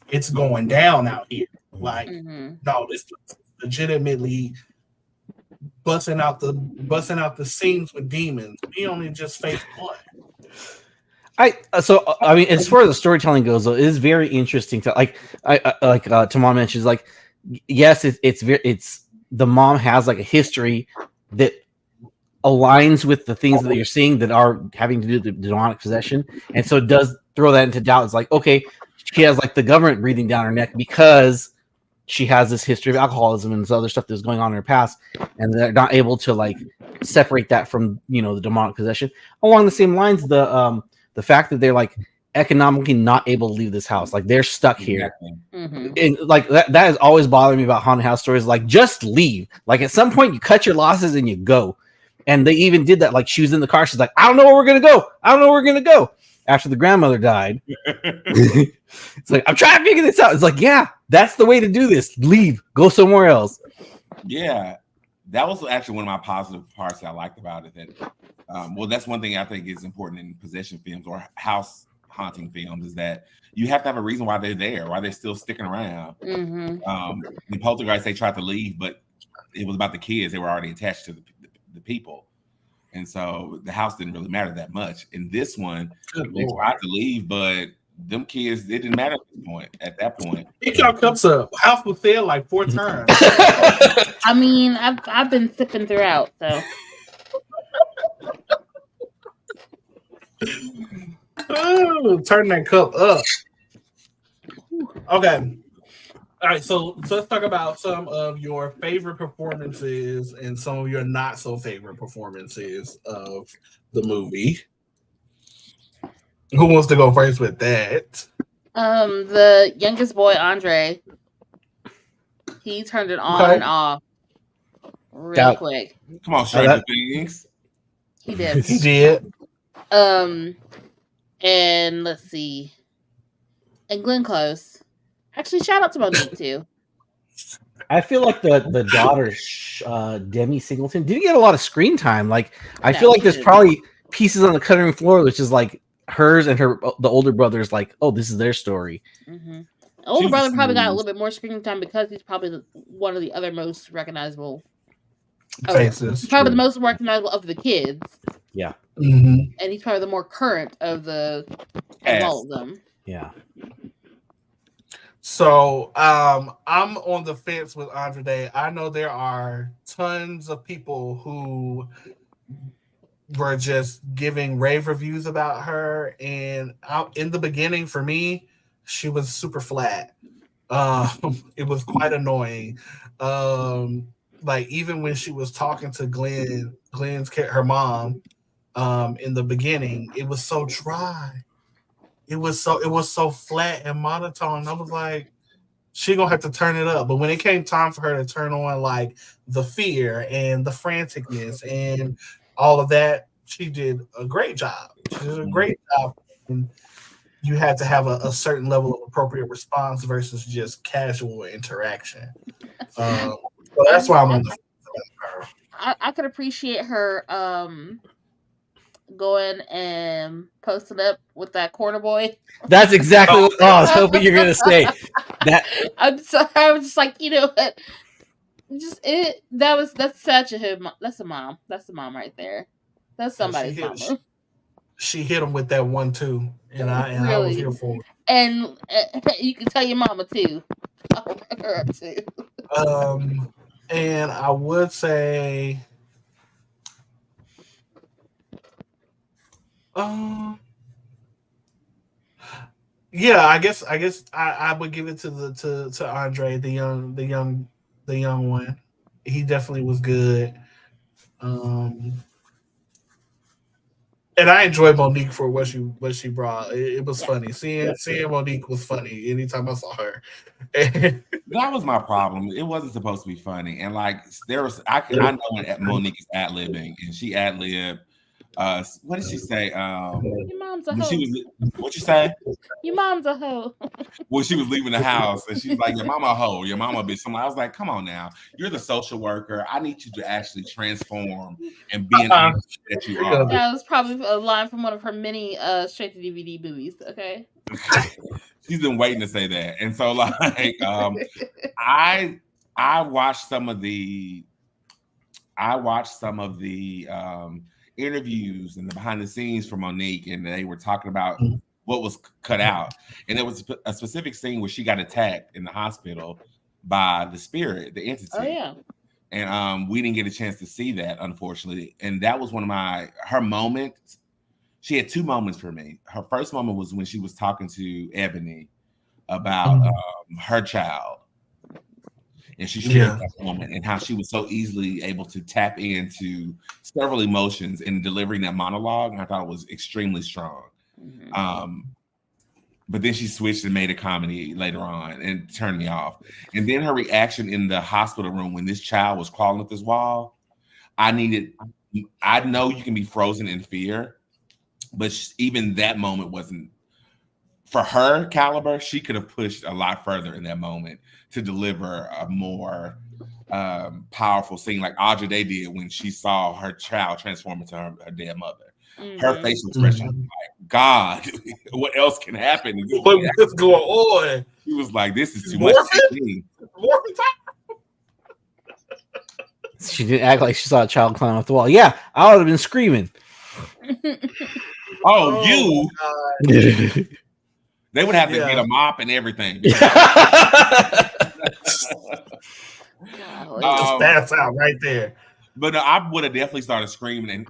it's going down out here. Like, no, this legitimately busting out the scenes with demons. We only just faced one. I mean, as far as the storytelling goes, though, it is very interesting to Tamar mentions, like, yes, it's the mom has like a history that aligns with the things that you're seeing that are having to do with the demonic possession, and so it does throw that into doubt. It's like, okay, she has like the government breathing down her neck because she has this history of alcoholism and this other stuff that's going on in her past, and they're not able to like separate that from, the demonic possession. Along the same lines, the fact that they're like economically not able to leave this house, like they're stuck here, and like that has always bothered me about haunted house stories. Like, just leave. Like, at some point you cut your losses and you go. And they even did that. Like, she was in the car, she's like, I don't know where we're gonna go after the grandmother died. It's like, I'm trying to figure this out. It's like, yeah, that's the way to do this. Leave, go somewhere else. Yeah, that was actually one of my positive parts that I liked about it. That that's one thing I think is important in possession films or house haunting films, is that you have to have a reason why they're there, why they're still sticking around. In Poltergeist, they tried to leave, but it was about the kids. They were already attached to the people, and so the house didn't really matter that much. In this one, they tried to leave, but them kids, it didn't matter at that point. Pick your cups up. House was said like 4 times. I mean, I've been sipping throughout, so. Ooh, turn that cup up. Okay. All right, so let's talk about some of your favorite performances and some of your not so favorite performances of the movie. Who wants to go first with that? The youngest boy, Andre, he turned it on and off real quick. Come on, Stranger Things. He did. He did. And let's see. And Glenn Close. Actually, shout out to Monique too. I feel like the daughter, Demi Singleton, didn't get a lot of screen time. Like, I feel like there's probably pieces on the cutting floor, which is like hers and the older brother's like, oh, this is their story. Mm-hmm. The older brother probably got a little bit more screen time because he's probably one of the other most recognizable faces. Probably the most recognizable of the kids. Yeah. Mm-hmm. And he's probably the more current of all of them. Yeah. So I'm on the fence with Andre Day. I know there are tons of people who were just giving rave reviews about her, and in the beginning, for me, she was super flat. It was quite annoying. Like even when she was talking to her mom, in the beginning, it was so dry. It was so flat and monotone. I was like, she gonna have to turn it up. But when it came time for her to turn on like the fear and the franticness and all of that, she did a great job. She did a great job. And you had to have a certain level of appropriate response versus just casual interaction. So that's why I'm on the fence about her. I could appreciate her going and posting up with that corner boy. That's exactly what I was hoping you're gonna say. That I'm sorry. I was just like, you know what? That's such that's a mom. That's the mom right there. That's somebody's mama. She hit him with that 1-2, and I was here for it. And you can tell your mama too. I'll back her up too. And I would say, yeah, I guess I would give it to Andre, the young one. He definitely was good. And I enjoyed Monique for what she brought. It was funny. Seeing Monique was funny anytime I saw her. That was my problem. It wasn't supposed to be funny. And like I know when Monique is ad-libbing, and she ad-libbed. What did she say? Your mom's a hoe. What you say? Your mom's a hoe. Well, she was leaving the house, and she's like, "Your mama a hoe. Your mama a bitch." I was like, "Come on now, you're the social worker. I need you to actually transform and be an artist that you are." That was probably a line from one of her many straight to DVD movies. Okay. She's been waiting to say that, and so like, I watched some of the interviews and the behind the scenes for Monique, and they were talking about what was cut out, and there was a specific scene where she got attacked in the hospital by the spirit, the entity. Oh yeah. And we didn't get a chance to see that, unfortunately. And that was one of her moments. She had two moments for me. Her first moment was when she was talking to Ebony about her child. And she shared that moment and how she was so easily able to tap into several emotions in delivering that monologue. And I thought it was extremely strong. Mm-hmm. But then she switched and made a comedy later on and turned me off. And then her reaction in the hospital room when this child was crawling up this wall, I know you can be frozen in fear, but even that moment wasn't, for her caliber, she could have pushed a lot further in that moment to deliver a more powerful scene like Audrey Day did when she saw her child transform into her dead mother. Mm-hmm. Her facial expression was like, God, what else can happen? What's going on? She was like, this is too much. She didn't act like she saw a child climb off the wall. Yeah, I would have been screaming. You. They would have to get a mop and everything. Just pass out right there. But no, I would have definitely started screaming, and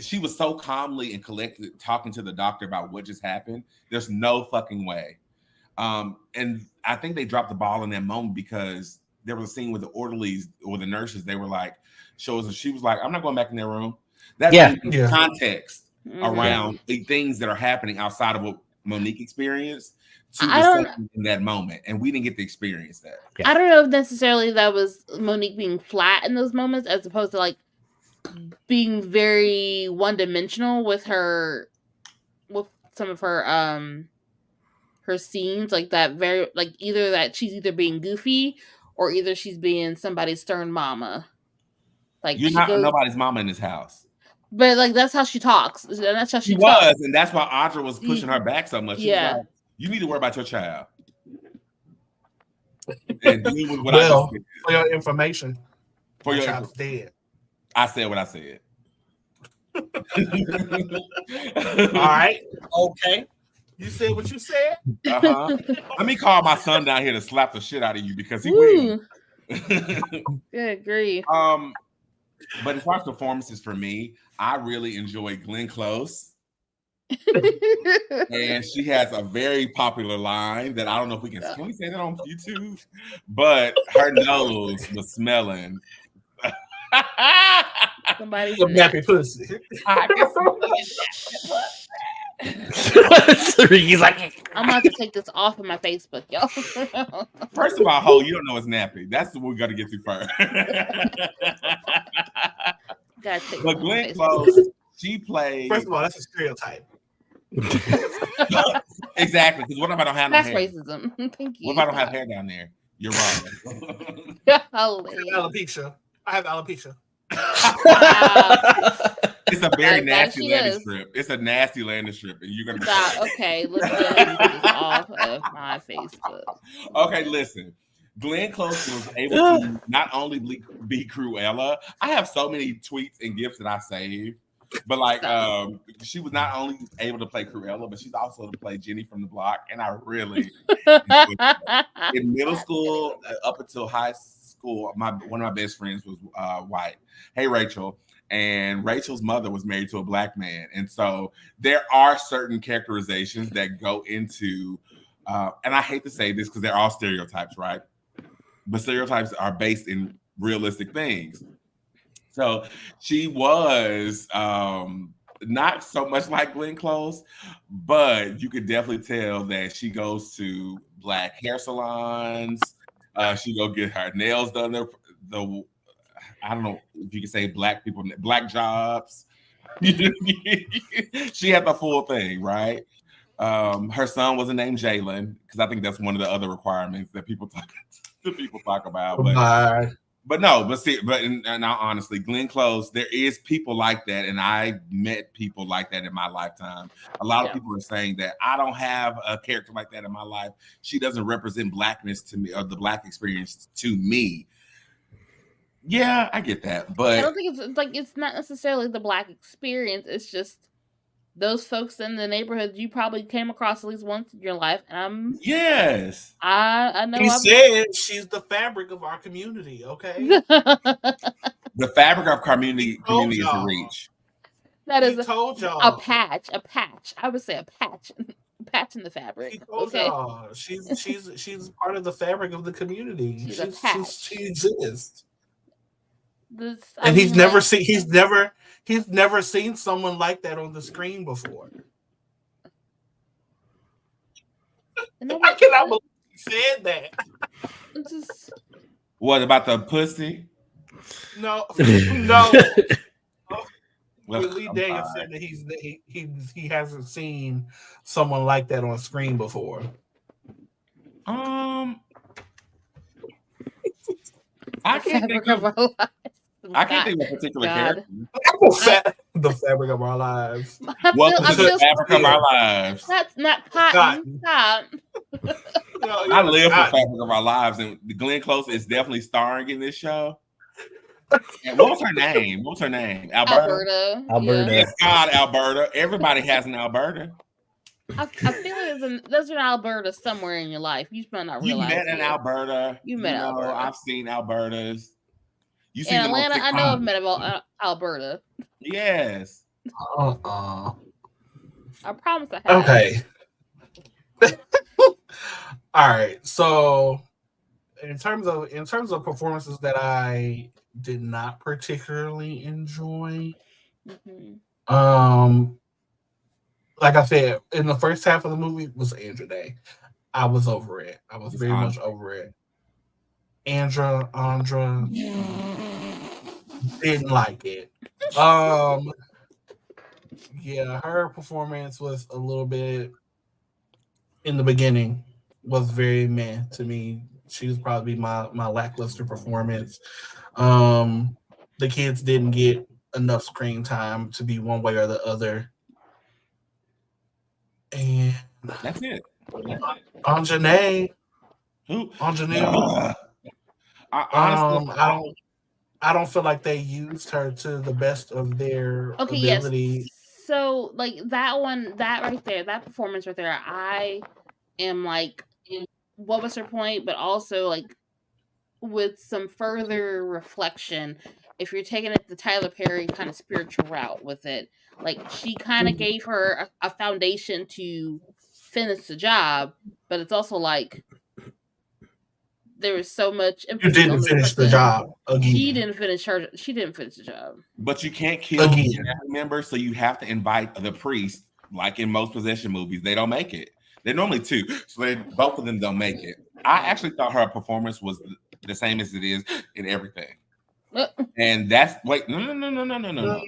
she was so calmly and collected talking to the doctor about what just happened. There's no fucking way. And I think they dropped the ball in that moment because there was a scene with the orderlies or the nurses. They were like, she was like, I'm not going back in their room. That's context around the things that are happening outside of what Monique experienced in that moment, and we didn't get to experience that. I don't know if necessarily that was Monique being flat in those moments, as opposed to like being very one-dimensional with some of her scenes, like that very like either that she's either being goofy or either she's being somebody's stern mama. Like you're not nobody's mama in this house. But like that's how she talks. And that's how she talks. Was, and that's why Audra was pushing her back so much. She was like, you need to worry about your child. And deal with what for your information, for your child's dead. I said what I said. All right. Okay. You said what you said. Let me call my son down here to slap the shit out of you because he will. Good grief. But as far as performances for me, I really enjoyed Glenn Close. And she has a very popular line that I don't know if we can we say that on YouTube? But her nose was smelling. Somebody's nappy pussy. He's like, I'm about to take this off of my Facebook, y'all. First of all, Ho, you don't know it's nappy. That's what we got to get through first. But Glenn Close, she played. First of all, that's a stereotype. Exactly, because what if I don't have that's no hair? Racism. Thank you. What if I don't have hair down there? You're wrong. Alopecia. I have alopecia. It's a very nasty landing strip. It's a nasty landing strip, and you're gonna okay. Let's get this off of my Facebook. Okay, listen. Glenn Close was able to not only be Cruella. I have so many tweets and gifs that I saved, but like she was not only able to play Cruella, but she's also to play Jenny from the Block, and I really in middle school up until high school, one of my best friends was white. Hey, Rachel. And Rachel's mother was married to a black man. And so there are certain characterizations that go into, and I hate to say this because they're all stereotypes, right? But stereotypes are based in realistic things. So she was not so much like Glenn Close, but you could definitely tell that she goes to black hair salons. She go get her nails done. I don't know if you can say black people, black jobs. She had the full thing, right? Her son wasn't named Jalen because I think that's one of the other requirements that people talk about. But now honestly, Glenn Close, there is people like that, and I met people like that in my lifetime. A lot of people are saying that I don't have a character like that in my life. She doesn't represent blackness to me or the black experience to me. Yeah, I get that, but I don't think it's not necessarily the black experience. It's just those folks in the neighborhood you probably came across at least once in your life. And I know. He said she's the fabric of our community. Okay, the fabric of community is a reach. That is told y'all a patch. I would say a patch in the fabric. She told y'all she's part of the fabric of the community. She exists. And he's never seen someone like that on the screen before. I cannot believe he said that. What about the pussy? No. Lee Daniels said that he hasn't seen someone like that on screen before. I can't think of a particular character. The fabric of our lives. Welcome to the fabric of our lives. That's not cotton. I live for fabric of our lives, and Glenn Close is definitely starring in this show. And what was her name? Alberta. Alberta. Yes, God, Alberta. Everybody has an Alberta. I feel like there's an Alberta somewhere in your life. You might not You realize met in it. Alberta. You met Alberta. I've seen Albertas. You In seen them on Atlanta, I TikTok. know I've met about Alberta. Yes. Uh-uh. I promise I have. Okay. All right. So in terms of performances that I did not particularly enjoy, like I said, in the first half of the movie was Andra Day. I was over it. I was very much over it. Andra didn't like it. Yeah, her performance was a little bit in the beginning was very meh to me. She was probably my lackluster performance. The kids didn't get enough screen time to be one way or the other. And that's it. Anjanae. Who? Anjanae. Honestly, I don't feel like they used her to the best of their ability. Yes. So like that right there, that performance right there, I am like, what was her point? But also like with some further reflection, if you're taking it the Tyler Perry kind of spiritual route with it, like she kind of gave her a foundation to finish the job, but it's also like there was so much emphasis. You didn't finish the job. Again. She didn't finish the job. But you can't kill the family member, so you have to invite the priest. Like in most possession movies, they don't make it. They're normally two, so both of them don't make it. I actually thought her performance was the same as it is in everything. And that's no.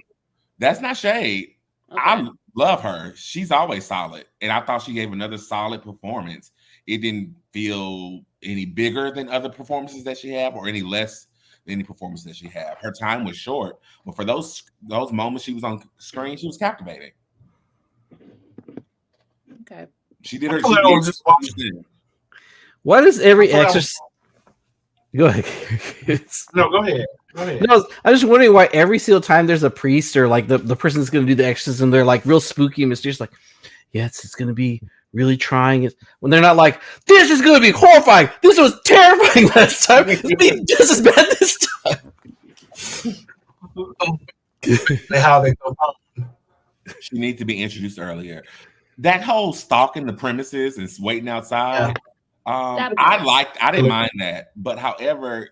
That's not shade. Okay. I love her. She's always solid. And I thought she gave another solid performance. It didn't feel any bigger than other performances that she have or any less than any performance that she have. Her time was short, but for those moments she was on screen, she was captivating. Okay. She did her. Why does every exorcist? Go ahead. No, go ahead. No, I'm just wondering why every single time there's a priest or like the person that's going to do the exorcism, they're like real spooky and mysterious. Like, yes, it's going to be really trying. When they're not like, this is going to be horrifying. This was terrifying last time. It's going to be just as bad this time. How they go. She needs to be introduced earlier. That whole stalking the premises and waiting outside. I didn't mind that, but however,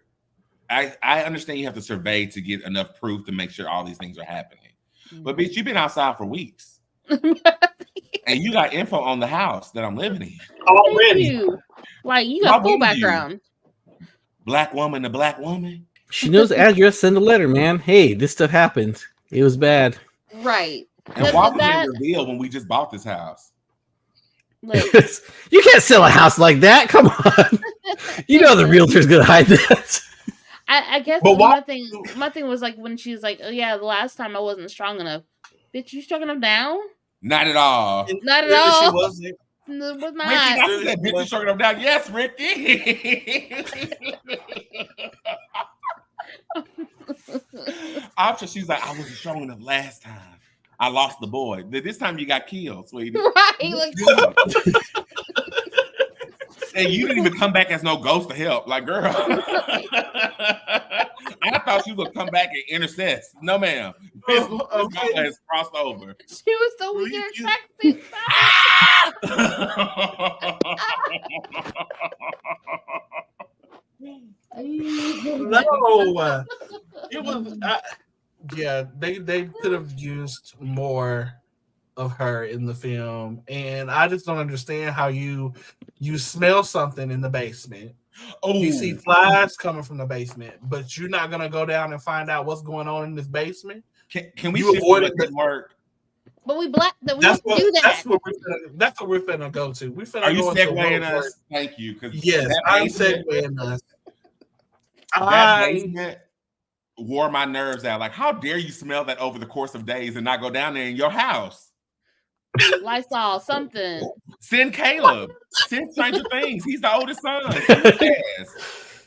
I understand you have to survey to get enough proof to make sure all these things are happening. But bitch, you've been outside for weeks, and you got info on the house that I'm living in already. Like you got full background. Black woman to black woman. She knows the address. Send a letter, man. Hey, this stuff happened. It was bad. Right. And why was it revealed when we just bought this house? Like, you can't sell a house like that. Come on. You know the realtor's gonna hide that. I guess my thing was like when she's like, oh yeah, the last time I wasn't strong enough. Bitch, you strong enough now? Not at all. Not at all. She wasn't. No, was not. Ricky, that bitch is strong enough now. Yes, Ricky. After she's like, I wasn't strong enough last time. I lost the boy. This time you got killed, sweetie. Right. Like, and you didn't even come back as no ghost to help. Like, girl. I thought she would come back and intercess. No, ma'am. This has crossed over. She was so weak and attractive. No, it was. Yeah, they could have used more of her in the film, and I just don't understand how you smell something in the basement. Oh, you see flies coming from the basement, but you're not gonna go down and find out what's going on in this basement. Can we avoid it? Work. But we do that. That's what we're finna go to. We finna. Are you segueing us? Thank you. Yes, I'm segueing us. That basement wore my nerves out. Like, how dare you smell that over the course of days and not go down there in your house? Lysol, something. Send Caleb. Send Stranger Things. He's the oldest son.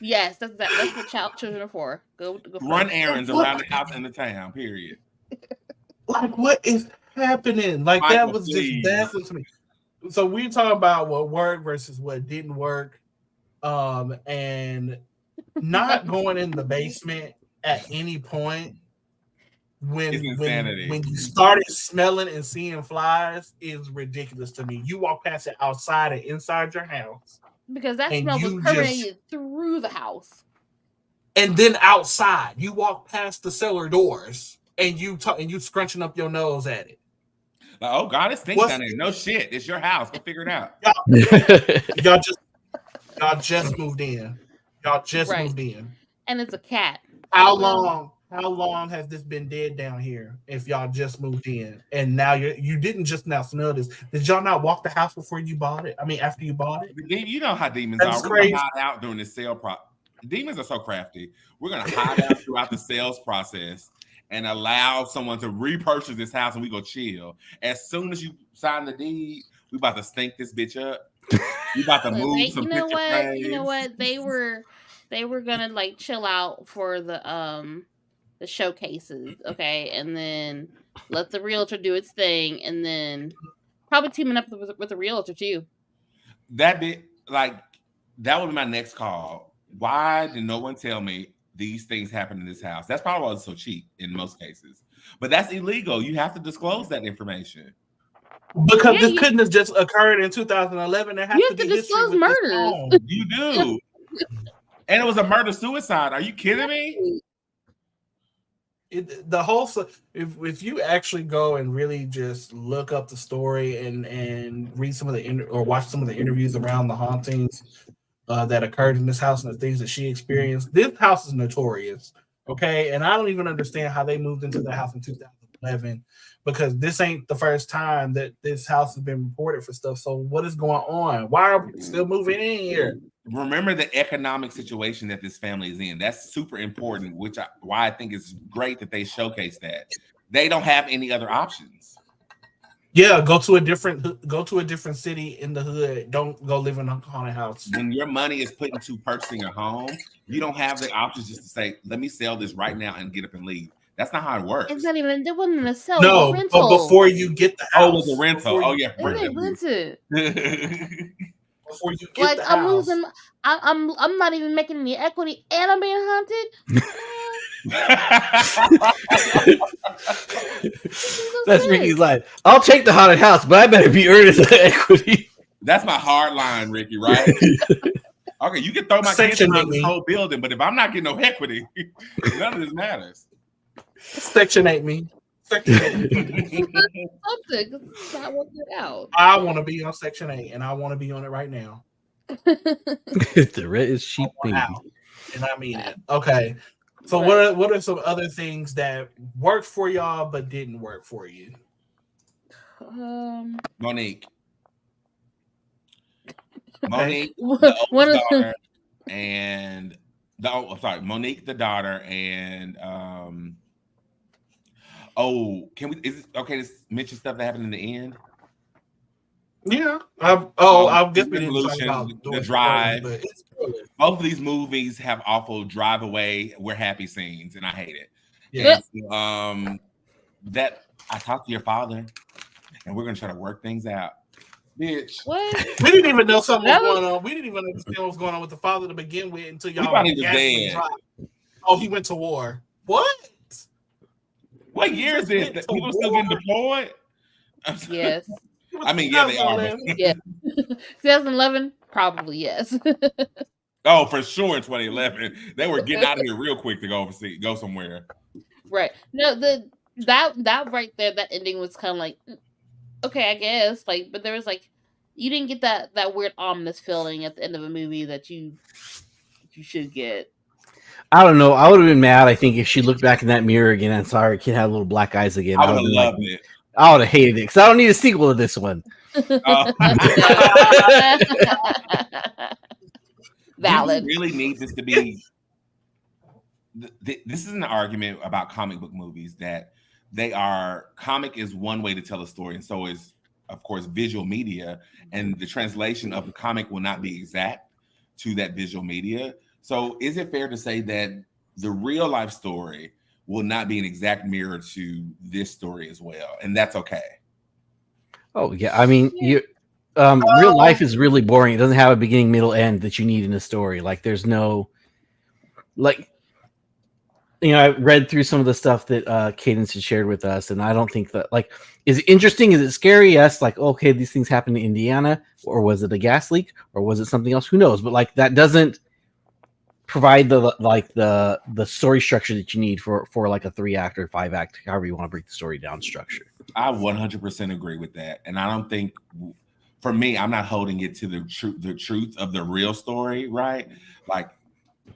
Yes, that's what children are for. Go run errands around the house and the town. Period. Like, what is happening? Like, Michael, that was just baffling to me. So we talk about what worked versus what didn't work, and not going in the basement at any point when you started smelling and seeing flies is ridiculous to me. You walk past it outside and inside your house because that smell was permeated through the house, and then outside you walk past the cellar doors and you scrunching up your nose at it. Like, oh God, it stinks down there. No shit, it's your house. Go figure it out. Y'all just moved in. Moved in, and it's a cat. How long has this been dead down here? If y'all just moved in, and now you didn't just now smell this, did y'all not walk the house before you bought it? I mean, after you bought it. You know how demons are. We're gonna hide out during the sale process. Demons are so crafty. We're gonna hide out throughout the sales process and allow someone to repurchase this house, and we go chill. As soon as you sign the deed, we about to stink this bitch up. We about to move some picture frames. You know what? They were gonna like chill out for the showcases, okay, and then let the realtor do its thing, and then probably teaming up with the realtor too. That would be my next call. Why did no one tell me these things happen in this house? That's probably why it's so cheap in most cases. But that's illegal. You have to disclose that information. Because this couldn't have just occurred in 2011. There has you have to disclose murders. You do. And it was a murder-suicide. Are you kidding me? If you actually go and really just look up the story and read some of or watch some of the interviews around the hauntings that occurred in this house and the things that she experienced, this house is notorious. Okay, and I don't even understand how they moved into the house in 2011 because this ain't the first time that this house has been reported for stuff. So what is going on? Why are we still moving in here? Remember the economic situation that this family is in. That's super important, why I think it's great that they showcase that. They don't have any other options. Yeah, go to a different city in the hood. Don't go live in a haunted house. When your money is put into purchasing a home, you don't have the options just to say, let me sell this right now and get up and leave. That's not how it works. It's not even, it wasn't a sell. No, rental. But before you get the house. Oh, it was a rental. Oh, yeah. They rented. Before you get the I'm house. losing. I'm not even making any equity, and I'm being haunted. That's Ricky's line. I'll take the haunted house, but I better be earning the equity. That's my hard line, Ricky, right? Okay, you can throw my kids around the whole building, but if I'm not getting no equity, none of this matters. Section 8 me. Section 8 me. Not working out. I want to be on Section 8, and I want to be on it right now. The red is cheap, baby. And I mean it. Okay. So what are some other things that worked for y'all but didn't work for you? Monique, Okay. the oldest daughter, and Monique, the daughter, and can we? Is it okay to mention stuff that happened in the end? Yeah. I guess we didn't talk about the drive. Both of these movies have awful drive away, we're happy scenes, and I hate it. Yeah. And, that I talked to your father, and we're gonna try to work things out. Bitch. What? We didn't even know something was going on. We didn't even understand what was going on with the father to begin with until y'all. He was dead. Oh, he went to war. What? What year is it? People still getting deployed? Yes. I mean, yeah, they are. Yeah. 2011, probably yes. Oh, for sure in 2011. They were getting out of here real quick to go overseas, go somewhere. Right. No, that right there, that ending was kind of like, okay, I guess. Like, but there was like, you didn't get that weird ominous feeling at the end of a movie that you should get. I don't know. I would have been mad, I think, if she looked back in that mirror again and saw her kid had little black eyes again. I would have loved it. I would have hated it because I don't need a sequel to this one. Valid. Do we really need this to be? This is an argument about comic book movies that comic is one way to tell a story, and so is, of course, visual media, and the translation of the comic will not be exact to that visual media. So is it fair to say that the real life story will not be an exact mirror to this story as well? And that's okay. Oh, yeah. I mean, real life is really boring. It doesn't have a beginning, middle, end that you need in a story. Like there's no, like, I read through some of the stuff that Cadence had shared with us, and I don't think that, like, is it interesting? Is it scary? Yes. Like, okay, these things happened in Indiana, or was it a gas leak, or was it something else? Who knows? But like that doesn't provide the story structure that you need for like a 3-act or 5-act, however you want to break the story down structure. I 100% agree with that, and I don't think, for me, I'm not holding it to the truth of the real story, right? Like,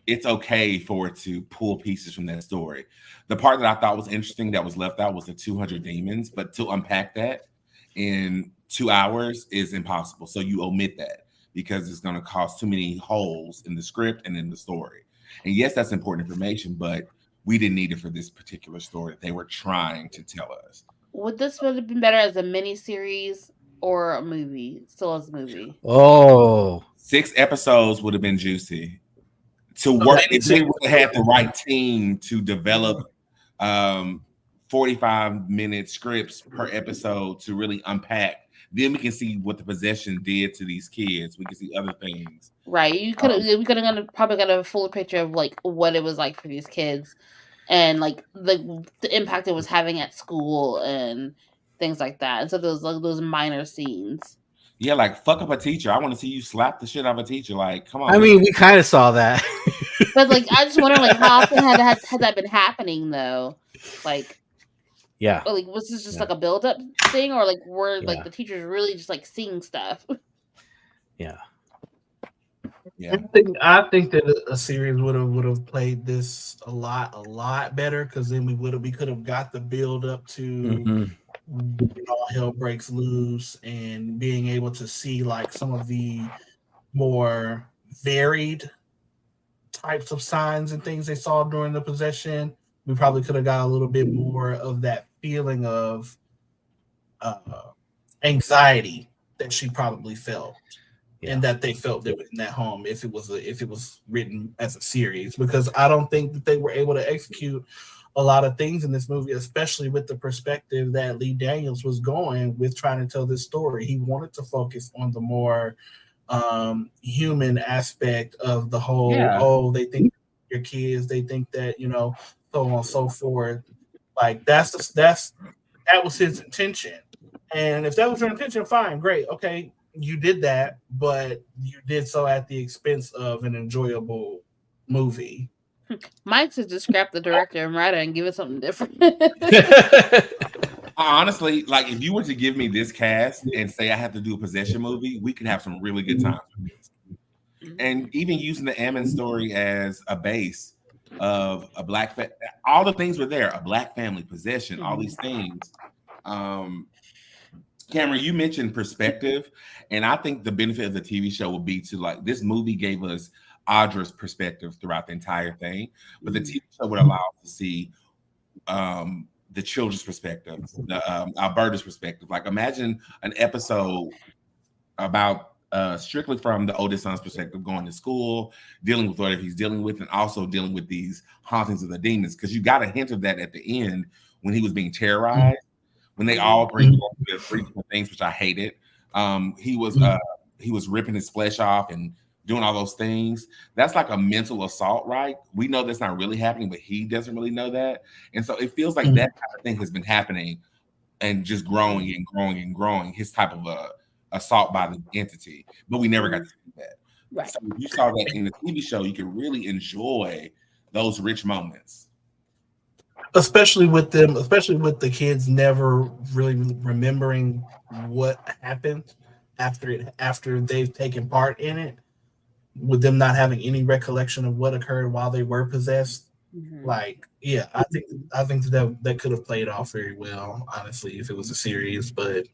it's okay for it to pull pieces from that story. The part that I thought was interesting that was left out was the 200 demons, but to unpack that in 2 hours is impossible. So you omit that because it's going to cause too many holes in the script and in the story. And yes, that's important information, but we didn't need it for this particular story that they were trying to tell us. Would this would have been better as a miniseries or a movie? Still as a movie. Oh, 6 episodes would have been juicy. To work, if they would have had the right team to develop 45-minute scripts per episode to really unpack, then we can see what the possession did to these kids. We can see other things. Right. We could have probably got a full picture of like what it was like for these kids, and like the impact it was having at school and things like that. And so those minor scenes. Yeah, like fuck up a teacher. I want to see you slap the shit out of a teacher. Like, come on. I mean, we kind of saw that. But like, I just wonder, like, how often had that been happening though? Like, yeah, like was this just like a build-up thing, or like were like the teachers really just like seeing stuff? Yeah. I think that a series would have played this a lot better, because then we could have got the build up to all hell breaks loose, and being able to see like some of the more varied types of signs and things they saw during the possession. We probably could have got a little bit more of that feeling of anxiety that she probably felt, and that they felt that in that home if it was written as a series, because I don't think that they were able to execute a lot of things in this movie, especially with the perspective that Lee Daniels was going with trying to tell this story. He wanted to focus on the more human aspect of the whole, oh, they think your kids, they think that, so on and so forth. Like that was his intention. And if that was your intention, fine, great, okay, you did that, but you did so at the expense of an enjoyable movie. Mike should just scrap the director and writer and give it something different. Honestly, like, if you were to give me this cast and say I have to do a possession movie, we could have some really good times with this. And even using the Ammon story as a base of a black all the things were there, a black family, possession, all these things. Cameron, you mentioned perspective, and I think the benefit of the TV show would be to, like, this movie gave us Audra's perspective throughout the entire thing, but the TV show would allow us to see the children's perspective, Alberta's perspective. Like, imagine an episode about strictly from the oldest son's perspective, going to school, dealing with whatever he's dealing with, and also dealing with these hauntings of the demons, because you got a hint of that at the end when he was being terrorized. When they all bring three different things, which I hated. He was ripping his flesh off and doing all those things. That's like a mental assault, right? We know that's not really happening, but he doesn't really know that. And so it feels like that kind of thing has been happening and just growing and growing and growing, his type of assault by the entity. But we never got to see that. Right. So if you saw that in the TV show, you could really enjoy those rich moments. Especially with the kids never really remembering what happened after they've taken part in it, with them not having any recollection of what occurred while they were possessed. Like, yeah, I think that could have played off very well, honestly, if it was a series. But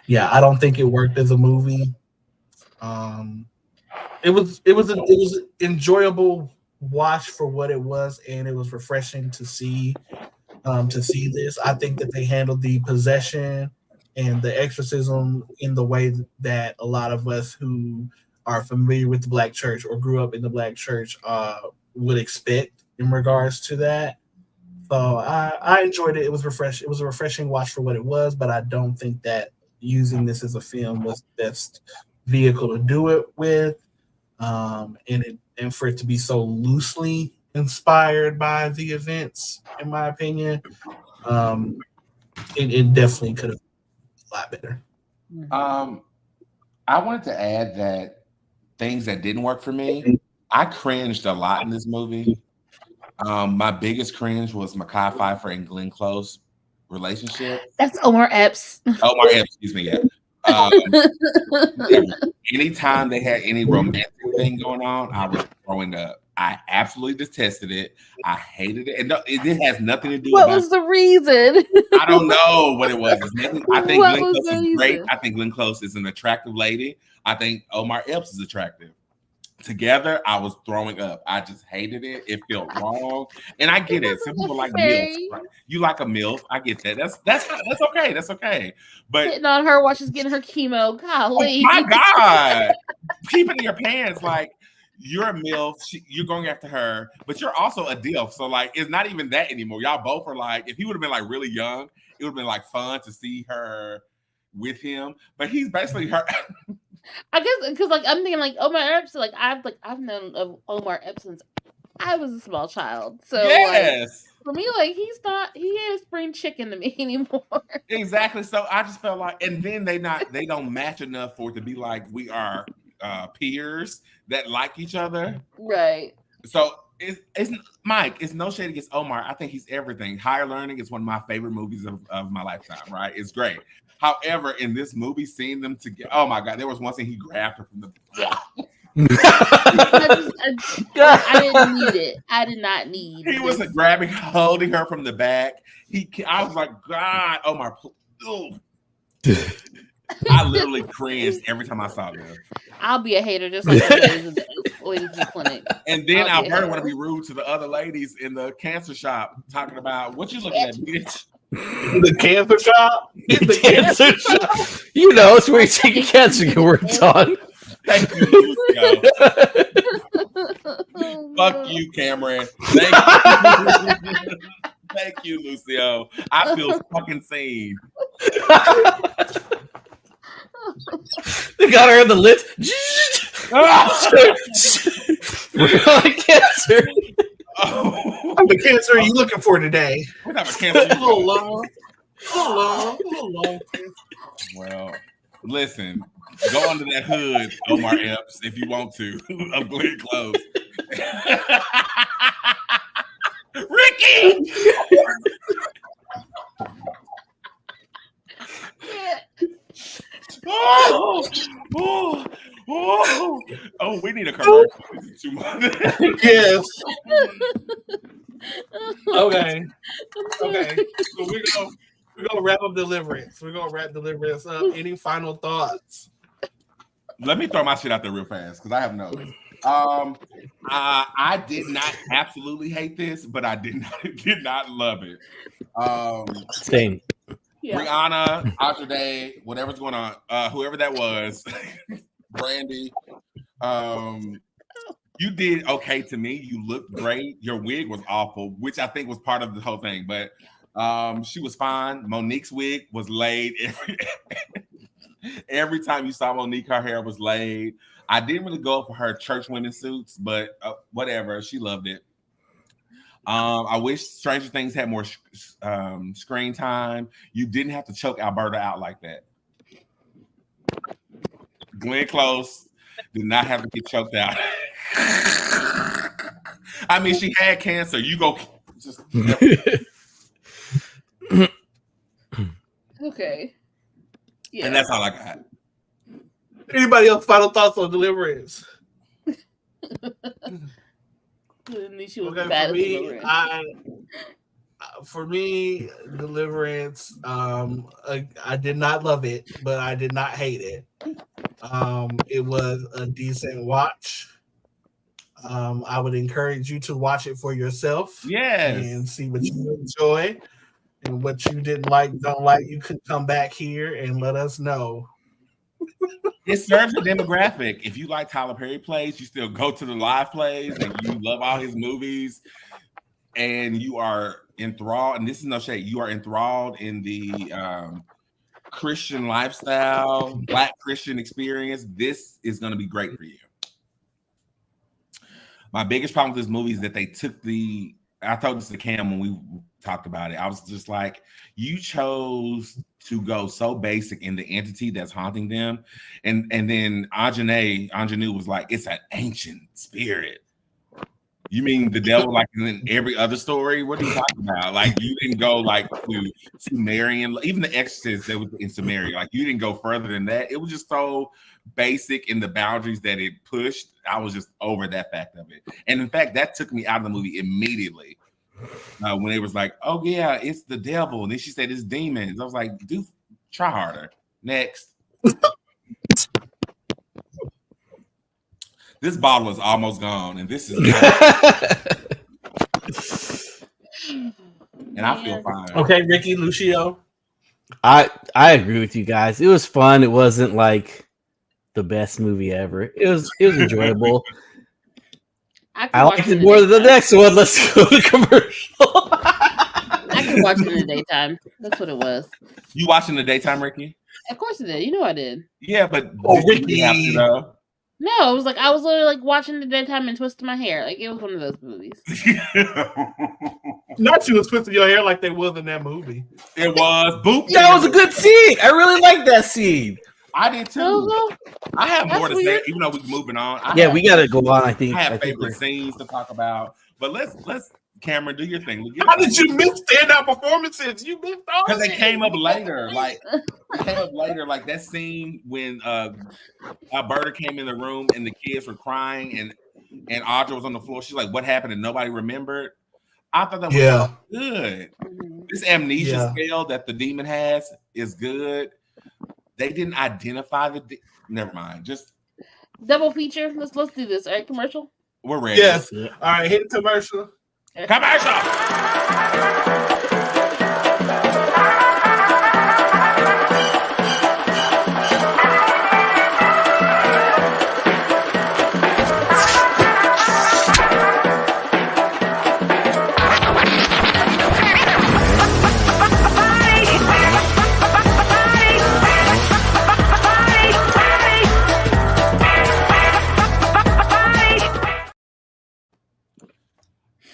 yeah, I don't think it worked as a movie. It was an enjoyable watch for what it was, and it was refreshing to see this. I think that they handled the possession and the exorcism in the way that a lot of us who are familiar with the Black church or grew up in the Black church would expect in regards to that. So I enjoyed it. It was refreshing. It was a refreshing watch for what it was, but I don't think that using this as a film was the best vehicle to do it with, and for it to be so loosely inspired by the events, in my opinion, it definitely could have been a lot better. I wanted to add that things that didn't work for me, I cringed a lot in this movie. My biggest cringe was Mekhi Phifer and Glenn Close relationship. That's Omar Epps. Omar Epps, excuse me. Anytime they had any romantic thing going on, I was throwing up. I absolutely detested it. I hated it. And it has nothing to do with What was the reason? I don't know what it was. I think What Glenn was Close the is great. reason? I think Glenn Close is an attractive lady. I think Omar Epps is attractive. Together, I was throwing up. I just hated it. It felt wrong. And I get it. Some people like MILF. Right? You like a MILF. I get that. That's okay. That's okay. But hitting on her while she's getting her chemo. Golly. Oh my God. Keep it in your pants. Like, you're a MILF. You're going after her, but you're also a DILF. So, like, it's not even that anymore. Y'all both are like, if he would have been like really young, it would have been like fun to see her with him. But he's basically her. I guess because like I'm thinking like Omar Epps, like I've known of Omar Epps since I was a small child. So like, for me, like he ain't a spring chicken to me anymore. Exactly. So I just felt like, and then they don't match enough for it to be like we are peers that like each other. Right. So it's Mike, it's no shade against Omar. I think he's everything. Higher Learning is one of my favorite movies of my lifetime, right? It's great. However, in this movie, seeing them together, oh my God, there was one scene he grabbed her from the. I didn't need it. I did not need. He was holding her from the back. I was like, God, Omar, I literally cringed every time I saw them. I'll be a hater just like ladies in the clinic. And then Alberta want to be rude to the other ladies in the cancer shop, talking about what you looking at, bitch. The cancer shop? The cancer shop? You know, it's where you take a cancer worked on. Thank you, Lucio. Fuck you, Cameron. Thank you, Lucio. I feel fucking seen. They got her in the lips. Cancer. Oh. The cancer are you looking for today? What type of cancer? A little long. Well, listen, go under that hood, Omar Epps, if you want to, of Glenn Close. Ricky! Oh, we need a commercial. Too much. Yes. Okay. So we're gonna wrap up Deliverance. We're gonna wrap Deliverance up. Any final thoughts? Let me throw my shit out there real fast because I have notes. I did not absolutely hate this, but I did not love it. Same. Yeah. Rihanna, Asher, whatever's going on, whoever that was, Brandy, you did okay to me. You looked great. Your wig was awful, which I think was part of the whole thing, but she was fine. Monique's wig was laid. Every time you saw Monique, her hair was laid. I didn't really go for her church women suits, but whatever. She loved it. I wish Stranger Things had more screen time. You didn't have to choke Alberta out like that. Glenn Close did not have to get choked out. I mean, she had cancer. You go. Just, okay. Yeah. And that's all I got. Anybody else final thoughts on Deliverance? For me, Deliverance, I did not love it, but I did not hate it. It was a decent watch. I would encourage you to watch it for yourself. Yes. And see what you enjoy and what you don't like. You could come back here and let us know. It serves a demographic. If you like Tyler Perry plays, you still go to the live plays and you love all his movies and you are enthralled. And this is no shade. You are enthralled in the Christian lifestyle, Black Christian experience, this is going to be great for you. My biggest problem with this movie is that they took I told this to Cam when we talked about it. I was just like, you chose to go so basic in the entity that's haunting them. And then Anjanou was like, it's an ancient spirit. You mean the devil like in every other story? What are you talking about? Like, you didn't go like to Sumerian, even the Exorcist that was in Sumeria. Like, you didn't go further than that. It was just so basic in the boundaries that it pushed. I was just over that fact of it. And in fact, that took me out of the movie immediately. When it was like, oh yeah, it's the devil. And then she said it's demons. I was like, dude, try harder. Next. This bottle is almost gone, and this is and I feel fine. Okay, Ricky, Lucio. I agree with you guys. It was fun. It wasn't like the best movie ever. It was enjoyable. I liked it more than the next one. Let's go to commercial. I could watch it in the daytime. That's what it was. You watching the daytime, Ricky? Of course I did. You know I did. Yeah, but Ricky. Have to, though. No, it was like I was literally like watching the daytime and twisting my hair. Like it was one of those movies. Not you was twisting your hair like they was in that movie. It was. Boop. That was a good scene. I really liked that scene. I did too. I have more to say, even though we're moving on. We got to go on. I think I have favorite scenes to talk about, but let's Cameron, do your thing. How did you miss standout performances? You missed all because they came up later. Like that scene when Alberta came in the room and the kids were crying and Audra was on the floor. She's like, "What happened?" And nobody remembered. I thought that was so good. This amnesia scale that the demon has is good. They didn't identify never mind. Just double feature. Let's do this. All right, commercial. We're ready. Yes. All right, hit the commercial. Commercial.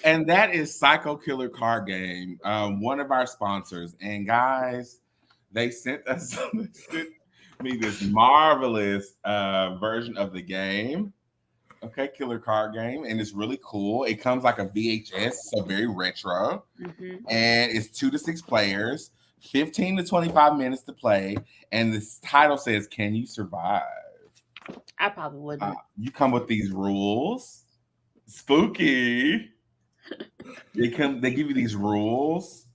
And that is Psycho Killer Card Game, one of our sponsors. And guys, they sent me this marvelous version of the game. Okay, Killer Card Game, and it's really cool. It comes like a VHS, so very retro. And it's 2 to 6 players, 15 to 25 minutes to play. And the title says, "Can you survive?" I probably wouldn't. You come with these rules. Spooky. They give you these rules.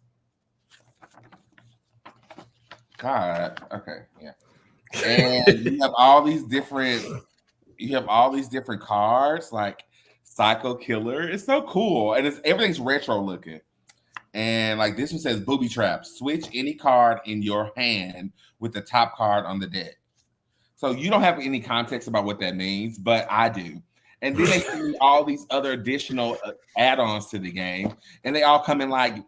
God, okay, yeah. And you have all these different cards, like Psycho Killer. It's so cool. And everything's retro looking. And like this one says booby trap. Switch any card in your hand with the top card on the deck. So you don't have any context about what that means, but I do. And then they give me all these other additional add-ons to the game, and they all come in like,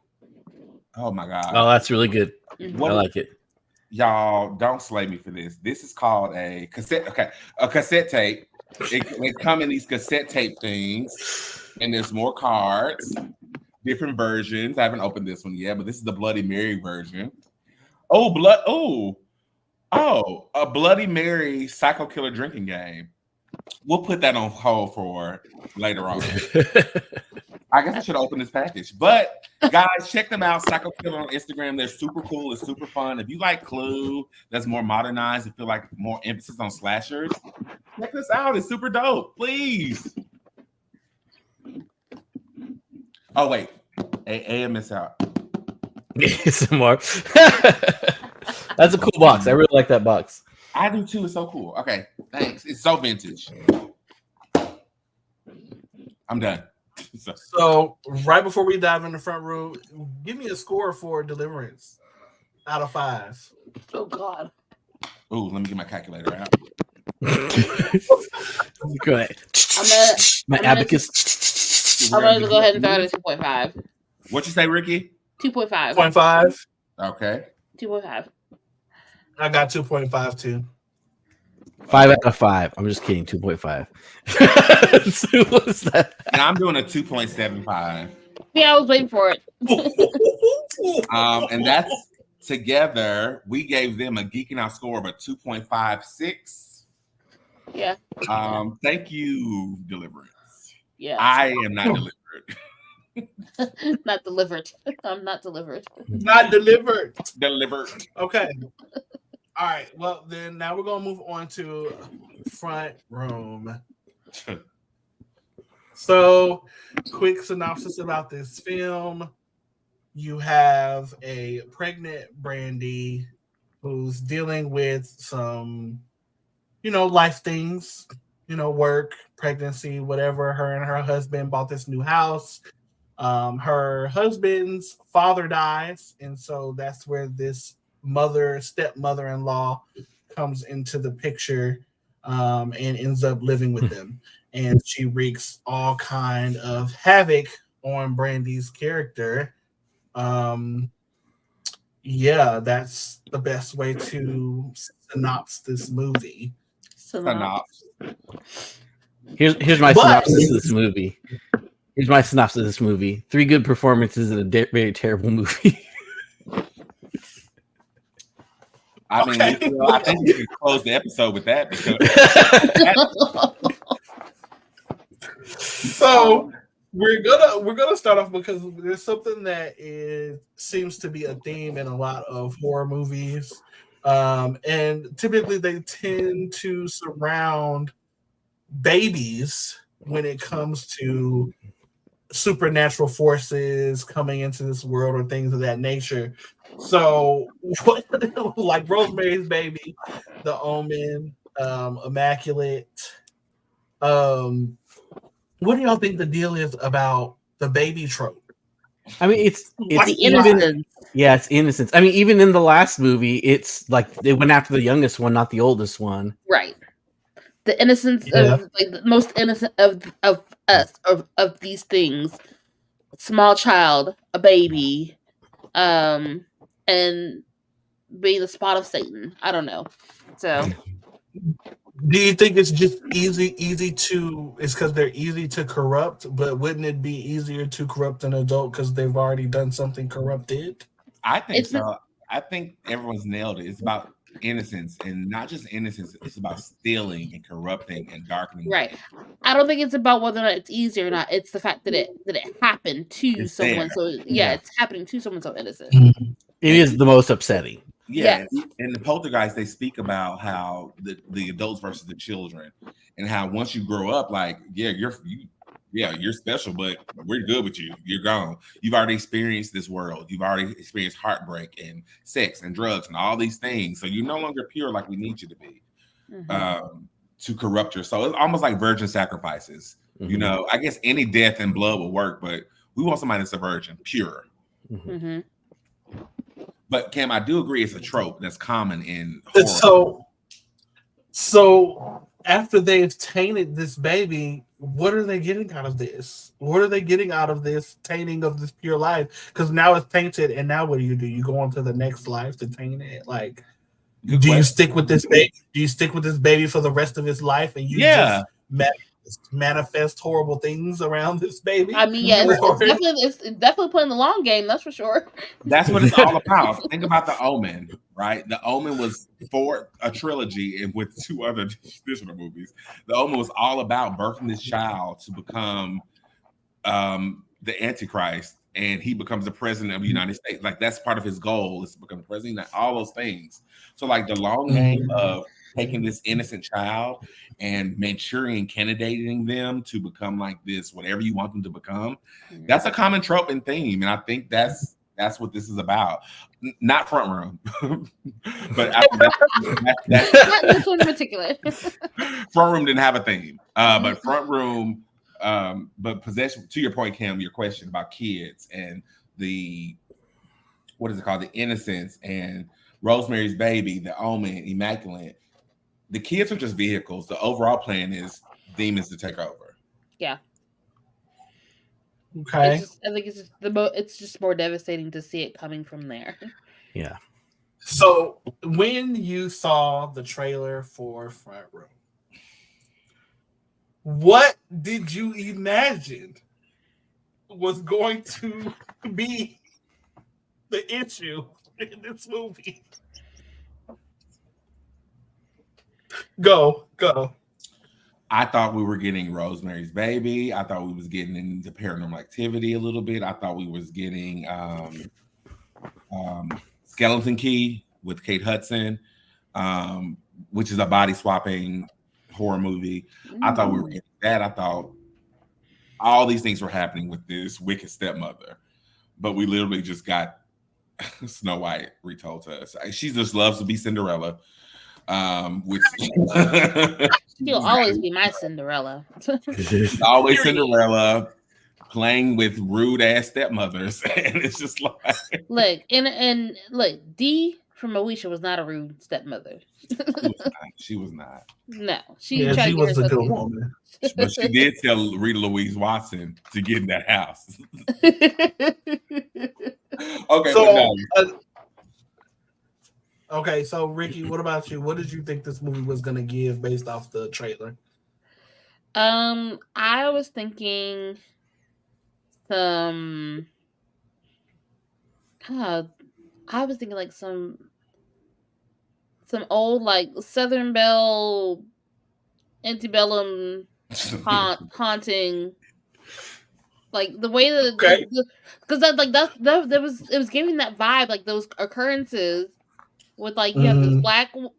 oh my god! Oh, that's really good. I like it. Y'all don't slay me for this. This is called a cassette. Okay, a cassette tape. They come in these cassette tape things, and there's more cards, different versions. I haven't opened this one yet, but this is the Bloody Mary version. Oh, a Bloody Mary Psycho Killer drinking game. We'll put that on hold for later on. I guess I should open this package. But guys, check them out. Psycho Killer on Instagram. They're super cool. It's super fun. If you like Clue, that's more modernized. If you like more emphasis on slashers, check this out. It's super dope. Please. Oh, wait. AMS out. Some more. That's a cool box. I really like that box. I do too. It's so cool. Okay, thanks. It's so vintage. I'm done. So right before we dive in the front row, give me a score for Deliverance out of 5. Oh God. Ooh, let me get my calculator out. Go ahead. My abacus. I'm gonna go ahead and throw it at 2.5. What you say, Ricky? 2.5. 0.5. Okay. 2.5. I got 2.5 too. 5 out of 5. I'm just kidding. 2.5. So what's that? And I'm doing a 2.75. Yeah, I was waiting for it. And that's together. We gave them a Geeking Out score of a 2.56. Yeah. Thank you, Deliverance. Yeah. I am not delivered. Not delivered. I'm not delivered. Not delivered. Delivered. Okay. All right. Well, then now we're gonna move on to Front Room. So, quick synopsis about this film. You have a pregnant Brandy who's dealing with some, life things, work, pregnancy, whatever. Her and her husband bought this new house. Her husband's father dies, and so that's where this stepmother-in-law comes into the picture, and ends up living with them. And she wreaks all kind of havoc on Brandy's character. Yeah, that's the best way to synopsis this movie. Here's my synopsis of this movie. Here's my synopsis of this movie. 3 good performances in a very terrible movie. I mean, I think we could close the episode with that because. So we're gonna start off because there's something that seems to be a theme in a lot of horror movies, and typically they tend to surround babies when it comes to supernatural forces coming into this world or things of that nature. So, like Rosemary's Baby, The Omen, Immaculate. What do y'all think the deal is about the baby trope? I mean, it's innocence. It's innocence. I mean, even in the last movie, it's like they went after the youngest one, not the oldest one. Right. The innocence of the most innocent of us of these things. Small child, a baby, and being the spot of Satan. I don't know. So do you think it's just easy to it's because they're easy to corrupt, but wouldn't it be easier to corrupt an adult because they've already done something corrupted? I think so. I think everyone's nailed it. It's about innocence, and not just innocence. It's about stealing and corrupting and darkening. Right. I don't think it's about whether or not it's easy or not. It's the fact that it happened to someone. So it's happening to someone so innocent. It is the most upsetting. Yeah, and the Poltergeist, they speak about how the adults versus the children, and how once you grow up, like you're special, but we're good with you. You're gone. You've already experienced this world. You've already experienced heartbreak and sex and drugs and all these things. So you're no longer pure like we need you to be, to corrupt your soul. It's almost like virgin sacrifices. Mm-hmm. You know, I guess any death and blood will work, but we want somebody that's a virgin, pure. Mm-hmm. But Cam, I do agree it's a trope that's common in horror. So after they've tainted this baby, what are they getting out of this? What are they getting out of this tainting of this pure life? Because now it's tainted, and now what do? You go on to the next life to taint it? Like, you stick with this baby? Do you stick with this baby for the rest of his life, and you just manifest horrible things around this baby? I mean, it's definitely playing the long game, that's for sure. That's what it's all about. Think about The Omen, right? The Omen was for a trilogy and with 2 other traditional movies. The Omen was all about birthing this child to become the Antichrist, and he becomes the president of the United States. Like, that's part of his goal, is to become the president, all those things. So like the long game of taking this innocent child and Manchurian candidating them to become like this, whatever you want them to become. That's a common trope and theme. And I think that's what this is about. Not Front Room, but not this one in particular. Front Room didn't have a theme, but Front Room, but possession, to your point, Cam, your question about kids and the, what is it called? The innocence and Rosemary's Baby, The Omen, Immaculate. The kids are just vehicles. The overall plan is demons to take over. Yeah. Okay. I think it's just more devastating to see it coming from there. Yeah. So when you saw the trailer for Front Row, what did you imagine was going to be the issue in this movie? Go. I thought we were getting Rosemary's Baby. I thought we was getting into Paranormal Activity a little bit. I thought we was getting Skeleton Key with Kate Hudson, which is a body swapping horror movie. I thought we were getting that. I thought all these things were happening with this wicked stepmother, but we literally just got Snow White retold to us. She just loves to be Cinderella. Which She'll always be my Cinderella. always Cinderella playing with rude ass stepmothers, and it's just like look look, Dee from Moesha was not a rude stepmother. she was not. No, She was a good woman, but she did tell Rita Louise Watson to get in that house. Okay, so okay, so Ricky, what about you? What did you think this movie was gonna give based off the trailer? I was thinking some. I was thinking like some old like Southern Belle antebellum haunting, like the way that because it was giving that vibe, like those occurrences with like you have this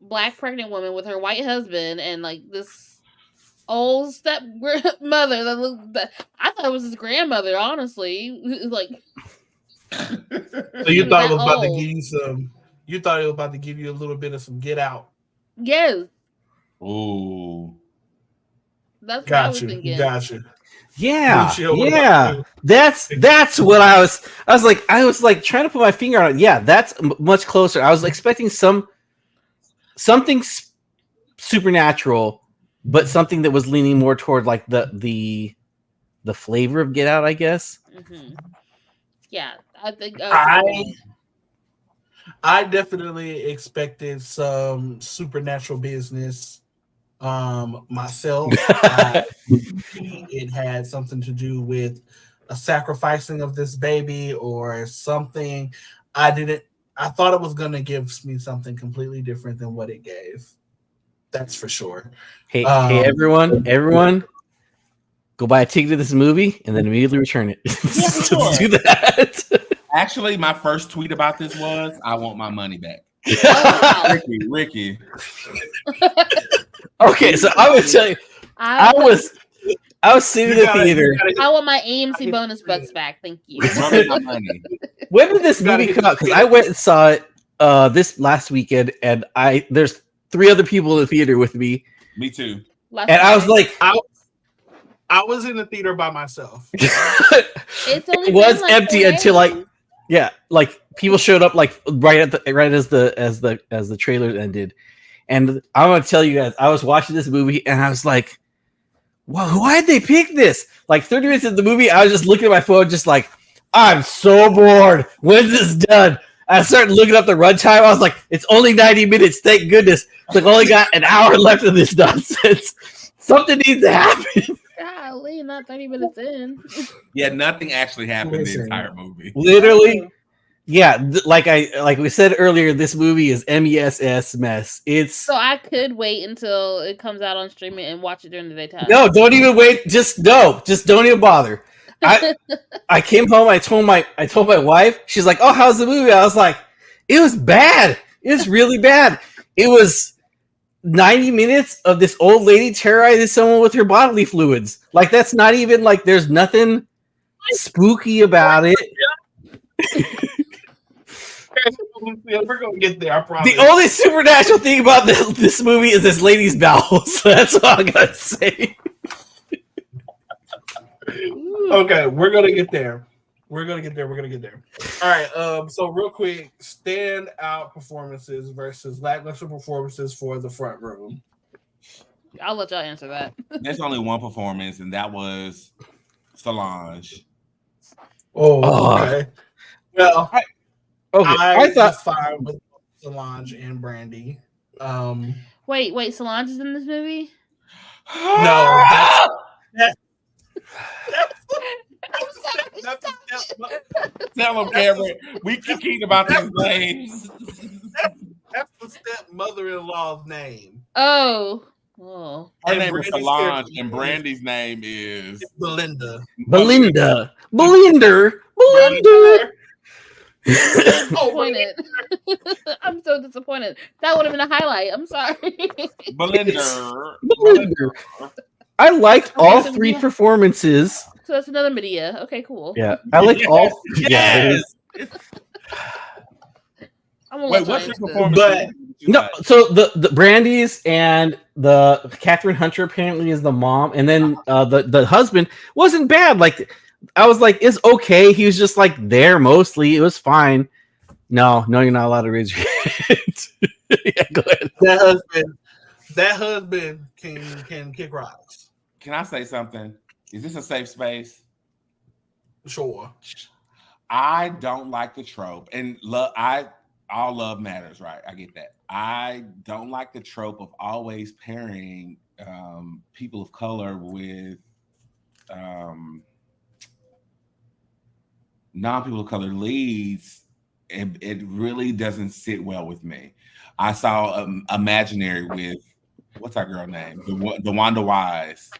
black pregnant woman with her white husband and like this old step mother that I thought it was his grandmother, honestly. Like, so you thought it was about to give you some. You thought it was about to give you a little bit of some Get Out. Yes. Ooh. That's what I was thinking. Gotcha. Yeah, yeah. That's what I was like trying to put my finger on it. Yeah, that's much closer. I was expecting something supernatural, but something that was leaning more toward like the flavor of Get Out, I guess. Mm-hmm. Yeah, I think I definitely expected some supernatural business. Myself, it had something to do with a sacrificing of this baby or something. I thought it was going to give me something completely different than what it gave. That's for sure. Hey, everyone, go buy a ticket to this movie and then immediately return it. Sure. Do that. Actually, my first tweet about this was, "I want my money back." Ricky. Okay, so I would tell you, I was sitting in the theater. I want my AMC bonus bucks back. Thank you. When did this movie come out? Because I went and saw it this last weekend, and there's 3 other people in the theater with me. Me too. And I was like, I was in the theater by myself. It was like empty until like people showed up like right as the trailer ended. And I'm gonna tell you guys, I was watching this movie and I was like, "Well, why did they pick this?" Like 30 minutes into the movie, I was just looking at my phone, just like, "I'm so bored. When's this done?" I started looking up the runtime. I was like, "It's only 90 minutes. Thank goodness. Like, only got an hour left of this nonsense. Something needs to happen." Golly, not 30 minutes in. Yeah, nothing actually happened in the entire movie. Literally. Yeah, like we said earlier, this movie is MESS mess. So I could wait until it comes out on streaming and watch it during the daytime. No, don't even wait. Just don't even bother. I came home. I told my wife. She's like, "Oh, how's the movie?" I was like, "It was bad. It was really bad. It was 90 minutes of this old lady terrorizing someone with her bodily fluids. Like that's not even like there's nothing spooky about it." We're gonna get there. I promise. The only supernatural thing about this movie is this lady's bowels. That's all I gotta say. Okay, we're gonna get there. We're gonna get there. All right. So real quick, standout performances versus lackluster performances for the front room. I'll let y'all answer that. There's only one performance, and that was Solange. Oh, okay. Well, I thought fine with Solange and Brandy. Wait, Solange is in this movie? No, that's Tell them, Cameron. We kicking about these names. that's the stepmother-in-law's name. Oh. Her And name is Brandy's Solange, character and Brandy's name is Belinda. Belinda. Disappointed. I'm so disappointed. That would have been a highlight. I'm sorry. Belinda. I liked all three performances. So that's another Medea. Okay, cool. Yeah, I liked all. Yes. Wait, what's your performance? But no, so the Brandy's and the Catherine Hunter apparently is the mom, and then the husband wasn't bad. Like I was like, it's okay. He was just like there mostly. It was fine. No, you're not allowed to raise your hand. Yeah, go ahead. That husband can kick rocks. Can I say something? Is this a safe space? Sure. I don't like the trope, and all love matters, right? I get that. I don't like the trope of always pairing people of color with non-people of color leads. It really doesn't sit well with me. I saw Imaginary with what's our girl name? The Wanda Wise.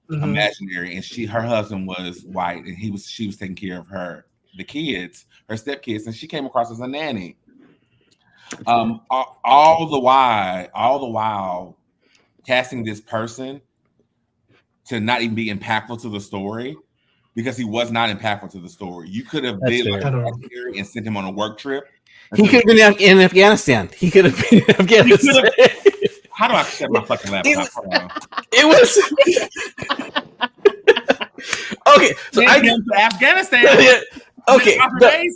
Imaginary, and her husband was white, and she was taking care of the kids, her stepkids, and she came across as a nanny. All the while casting this person to not even be impactful to the story, because he was not impactful to the story. You could have been like and sent him on a work trip. He could have been in Afghanistan. He could have been in Afghanistan. How do I shut my fucking laptop? It was okay. So I went to Afghanistan. Okay,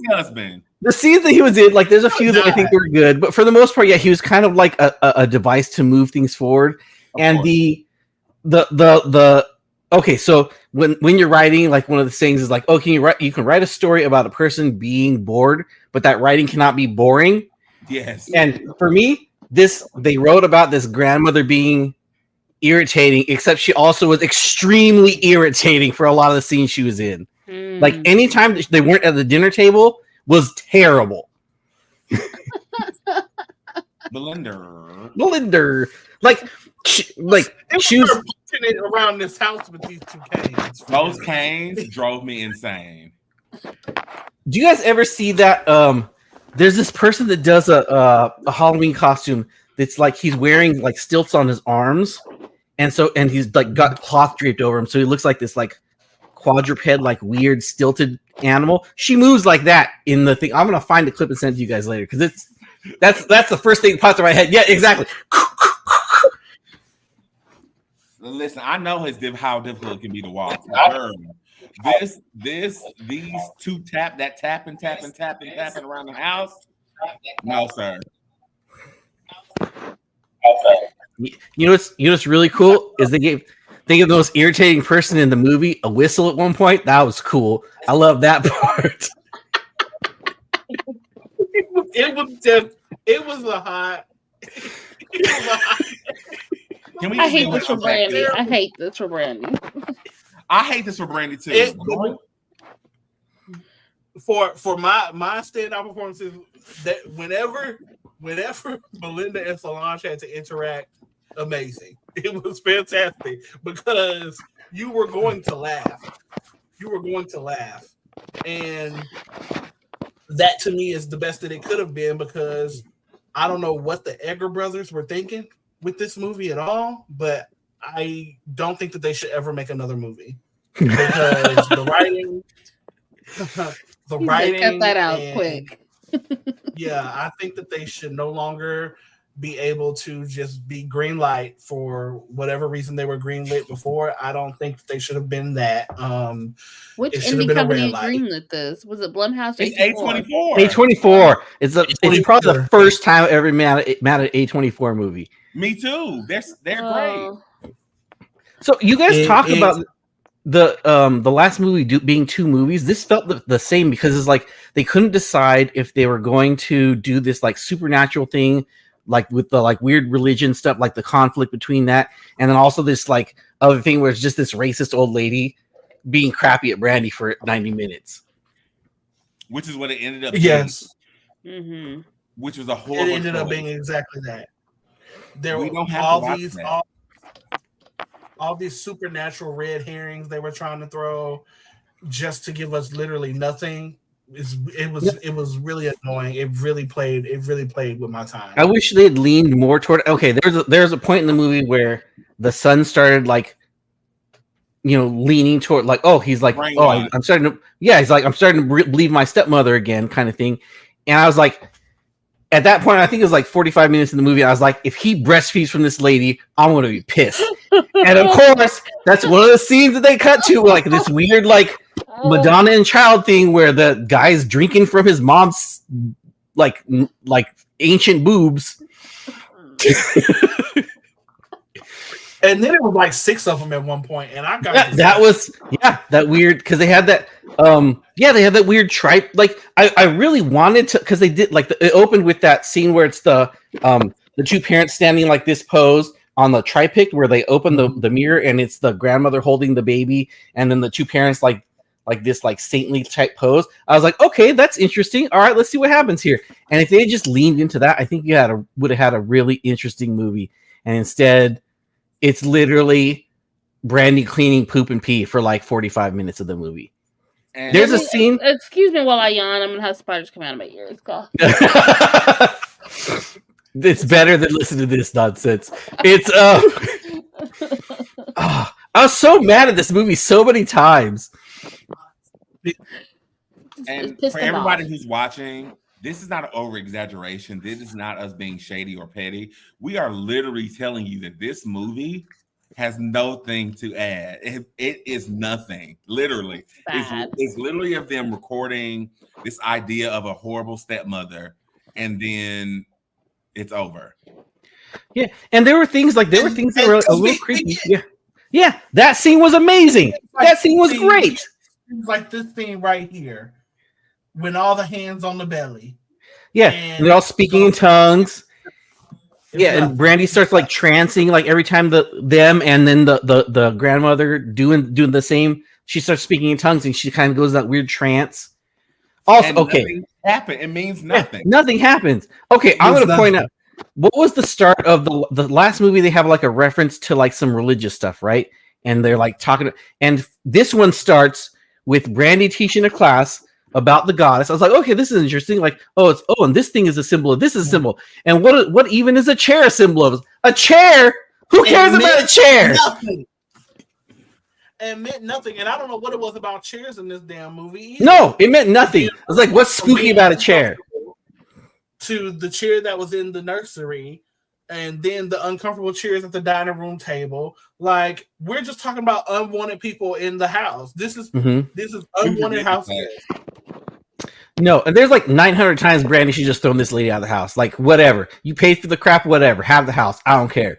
husband. The scenes that he was in, like, there's a few that I think were good, but for the most part, yeah, he was kind of like a device to move things forward. And the okay, so when you're writing, like, one of the things is like, oh, you can write a story about a person being bored, but that writing cannot be boring. Yes. And for me, they wrote about this grandmother being irritating, except she also was extremely irritating for a lot of the scenes she was in. Like, anytime they weren't at the dinner table was terrible. Belinda. Like she was it around this house with these two canes. Those canes drove me insane. Do you guys ever see that? There's this person that does a Halloween costume that's like he's wearing like stilts on his arms, and he's like got cloth draped over him, so he looks like this like quadruped, like weird stilted animal. She moves like that in the thing. I'm gonna find the clip and send it to you guys later because that's the first thing that pops in my head. Yeah, exactly. Listen, I know how difficult it can be to walk. These two tapping around the house. No, sir. You know what's really cool is they gave the most irritating person in the movie a whistle at one point. That was cool. I love that part. It was a hot. I hate this for Brandy. I hate this for Brandy. I hate this for Brandy too. For my standout performances, that whenever Belinda and Solange had to interact, amazing. It was fantastic because you were going to laugh. And that to me is the best that it could have been, because I don't know what the Egger brothers were thinking with this movie at all, but I don't think that they should ever make another movie because the writing cut that out quick. Yeah, I think that they should no longer be able to just be green light for whatever reason they were green lit before. I don't think that they should have been that. Which indie company greenlit this? Was it Blumhouse? It's A24. A24. It's probably the first time I ever made an A24 movie. Me too. They're great. So you guys talk about the last movie being 2 movies, this felt the same because it's like they couldn't decide if they were going to do this like supernatural thing, like with the like weird religion stuff, like the conflict between that, and then also this like other thing where it's just this racist old lady being crappy at Brandy for 90 minutes. Which is what it ended up Yes. being. Mm-hmm. Which was a horrible It ended up choice. being exactly that. There We were don't have all to watch these that. all these supernatural red herrings they were trying to throw just to give us literally nothing. It was really annoying. It really played with my time. I wish they'd leaned more toward. Okay, there's a point in the movie where the son started like, leaning toward like, oh, he's like, Brainwashed. I'm starting to, yeah, he's like, I'm starting to believe my stepmother again, kind of thing. And I was like, at that point, I think it was like 45 minutes in the movie. I was like, if he breastfeeds from this lady, I'm going to be pissed. And of course, that's one of the scenes that they cut to, like this weird, like Madonna and Child thing where the guy's drinking from his mom's like ancient boobs. And then it was like 6 of them at one point, and I got that weird because they had that they had that weird tripe. Like I really wanted to, because they did like it opened with that scene where it's the 2 parents standing like this pose on the triptych where they open the mirror and it's the grandmother holding the baby and then the 2 parents like this like saintly type pose. I was like, okay, that's interesting. All right, let's see what happens here. And if they just leaned into that, I think you would have had a really interesting movie. And instead, it's literally Brandy cleaning poop and pee for like 45 minutes of the movie. And There's a scene. Excuse me while I yawn. I'm gonna have spiders come out of my ears. Go. It's better than listen to this nonsense. It's I was so mad at this movie so many times. And for everybody who's watching, this is not an over exaggeration. This is not us being shady or petty. We are literally telling you that this movie has no thing to add. It is nothing. Literally, it's literally of them recording this idea of a horrible stepmother, and then it's over. Yeah, and there were things that were a little creepy. Yeah, that scene was amazing. That scene was great. Like this scene right here, when all the hands on the belly. Yeah, and they're all speaking in tongues. Yeah, and Brandy starts like trancing like every time them and then the grandmother doing the same. She starts speaking in tongues and she kind of goes in that weird trance. Also, okay, happen. It means nothing. Yeah, nothing happens. Okay, I'm going to point out what was the start of the last movie. They have like a reference to like some religious stuff, right? And they're like talking, and this one starts with Brandy teaching a class about the goddess. I was like, okay, this is interesting. Like, and this thing is a symbol of this is a symbol. And what even is a chair a symbol of? A chair? Who cares about a chair? Nothing. It meant nothing. And I don't know what it was about chairs in this damn movie either. No, it meant nothing. I was like, what's spooky about a chair? To the chair that was in the nursery, and then the uncomfortable chairs at the dining room table. Like, we're just talking about unwanted people in the house. This is unwanted house. No, and there's like 900 times Brandy should just thrown this lady out of the house. Like, whatever. You paid for the crap, whatever. Have the house. I don't care.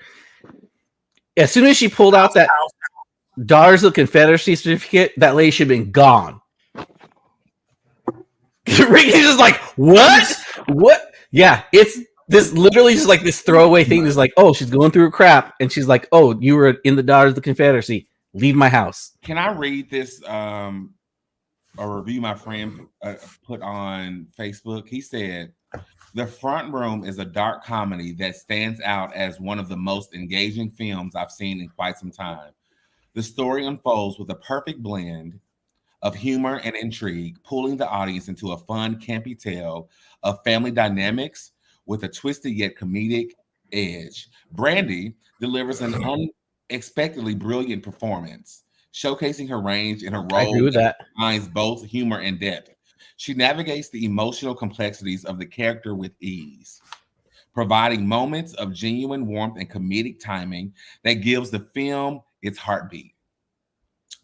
As soon as she pulled out that Daughters of the Confederacy certificate, that lady should have been gone. Ricky's just like, what? What? Yeah, it's this literally just like this throwaway thing. Is like, oh, she's going through her crap, and she's like, oh, you were in the Daughters of the Confederacy. Leave my house. Can I read this? A review my friend put on Facebook. He said, "The Front Room is a dark comedy that stands out as one of the most engaging films I've seen in quite some time. The story unfolds with a perfect blend of humor and intrigue, pulling the audience into a fun, campy tale of family dynamics with a twisted yet comedic edge. Brandy delivers an unexpectedly brilliant performance, showcasing her range in her role. I agree with that. Combines both humor and depth. She navigates the emotional complexities of the character with ease, providing moments of genuine warmth and comedic timing that gives the film its heartbeat.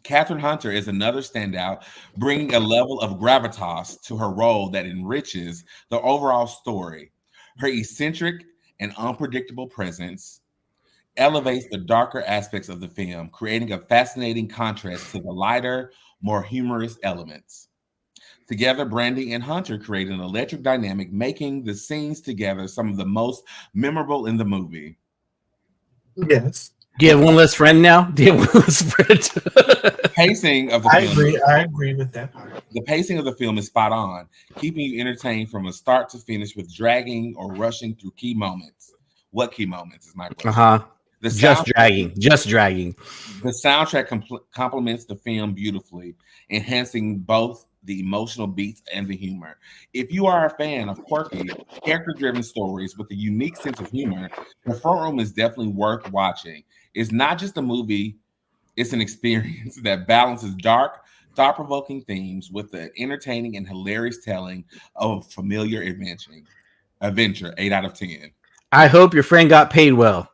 Catherine Hunter is another standout, bringing a level of gravitas to her role that enriches the overall story. Her eccentric and unpredictable presence elevates the darker aspects of the film, creating a fascinating contrast to the lighter, more humorous elements. Together, Brandy and Hunter create an electric dynamic, making the scenes together some of the most memorable in the movie. Yes. Do you have one less friend now? Do you have one less friend? Pacing of the I film. agree. I agree with that part. The pacing of the film is spot on, keeping you entertained from a start to finish with dragging or rushing through key moments. What key moments is my question? The Just soundtrack- dragging. Just dragging. The soundtrack complements the film beautifully, enhancing both the emotional beats and the humor. If you are a fan of quirky, character-driven stories with a unique sense of humor, The Front Room is definitely worth watching. It's not just a movie, it's an experience that balances dark, thought-provoking themes with the entertaining and hilarious telling of a familiar adventure. 8 out of 10. I hope your friend got paid well.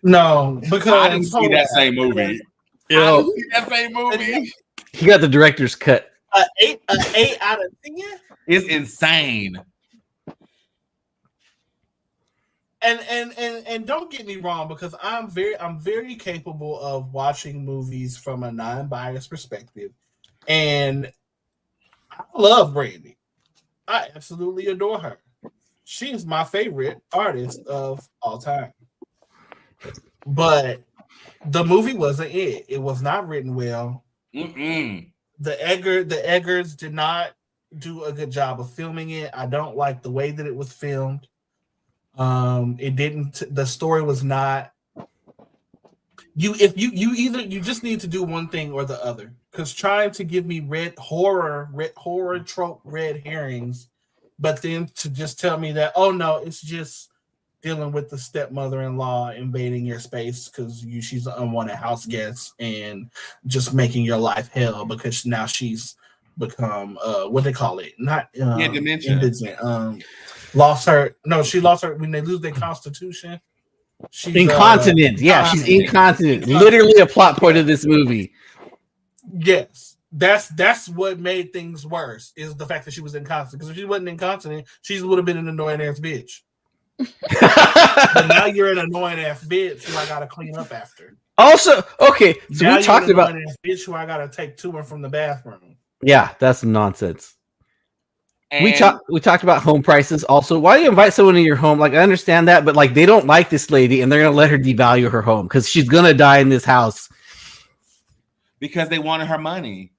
No, because I didn't see that same movie. You I know, didn't see that same movie. he got the director's cut. An 8 out of 10. It's insane. And don't get me wrong, because I'm very capable of watching movies from a non-biased perspective, and I love Brandy. I absolutely adore her. She's my favorite artist of all time. But the movie wasn't it. It was not written well. Mm-mm. The Eggers did not do a good job of filming it. I don't like the way that it was filmed. It didn't. The story was not. You just need to do one thing or the other. Because trying to give me horror trope red herrings, but then to just tell me that, oh no, it's just dealing with the stepmother-in-law invading your space because she's an unwanted house guest and just making your life hell because now she's become what they call it, not dementia. indigent. Lost her. No, she lost her when they lose their constitution. She's Incontinent. She's incontinent. Literally a plot point of this movie. Yes. That's what made things worse, is the fact that she was incontinent. Because if she wasn't incontinent, she would have been an annoying ass bitch. But now you're an annoying ass bitch who I gotta clean up after. Also, okay, so now we talked about ass bitch who I gotta take to and from the bathroom. Yeah, that's some nonsense. And We talked about home prices. Also, why do you invite someone in your home? Like, I understand that, but like, they don't like this lady, and they're gonna let her devalue her home because she's gonna die in this house because they wanted her money,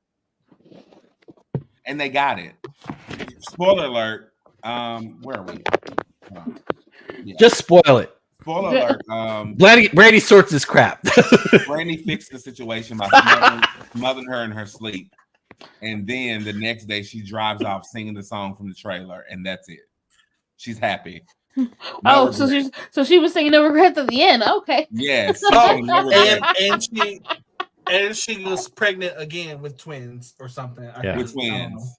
and they got it. Spoiler alert. Where are we? Yeah. Just spoil it. Spoiler alert. Brandy sorts this crap. Brandy fixed the situation by smothering her in her sleep. And then the next day she drives off singing the song from the trailer, and that's it. She's happy. No so she was singing no regrets at the end. Okay. Yes. And she was pregnant again with twins or something. With twins.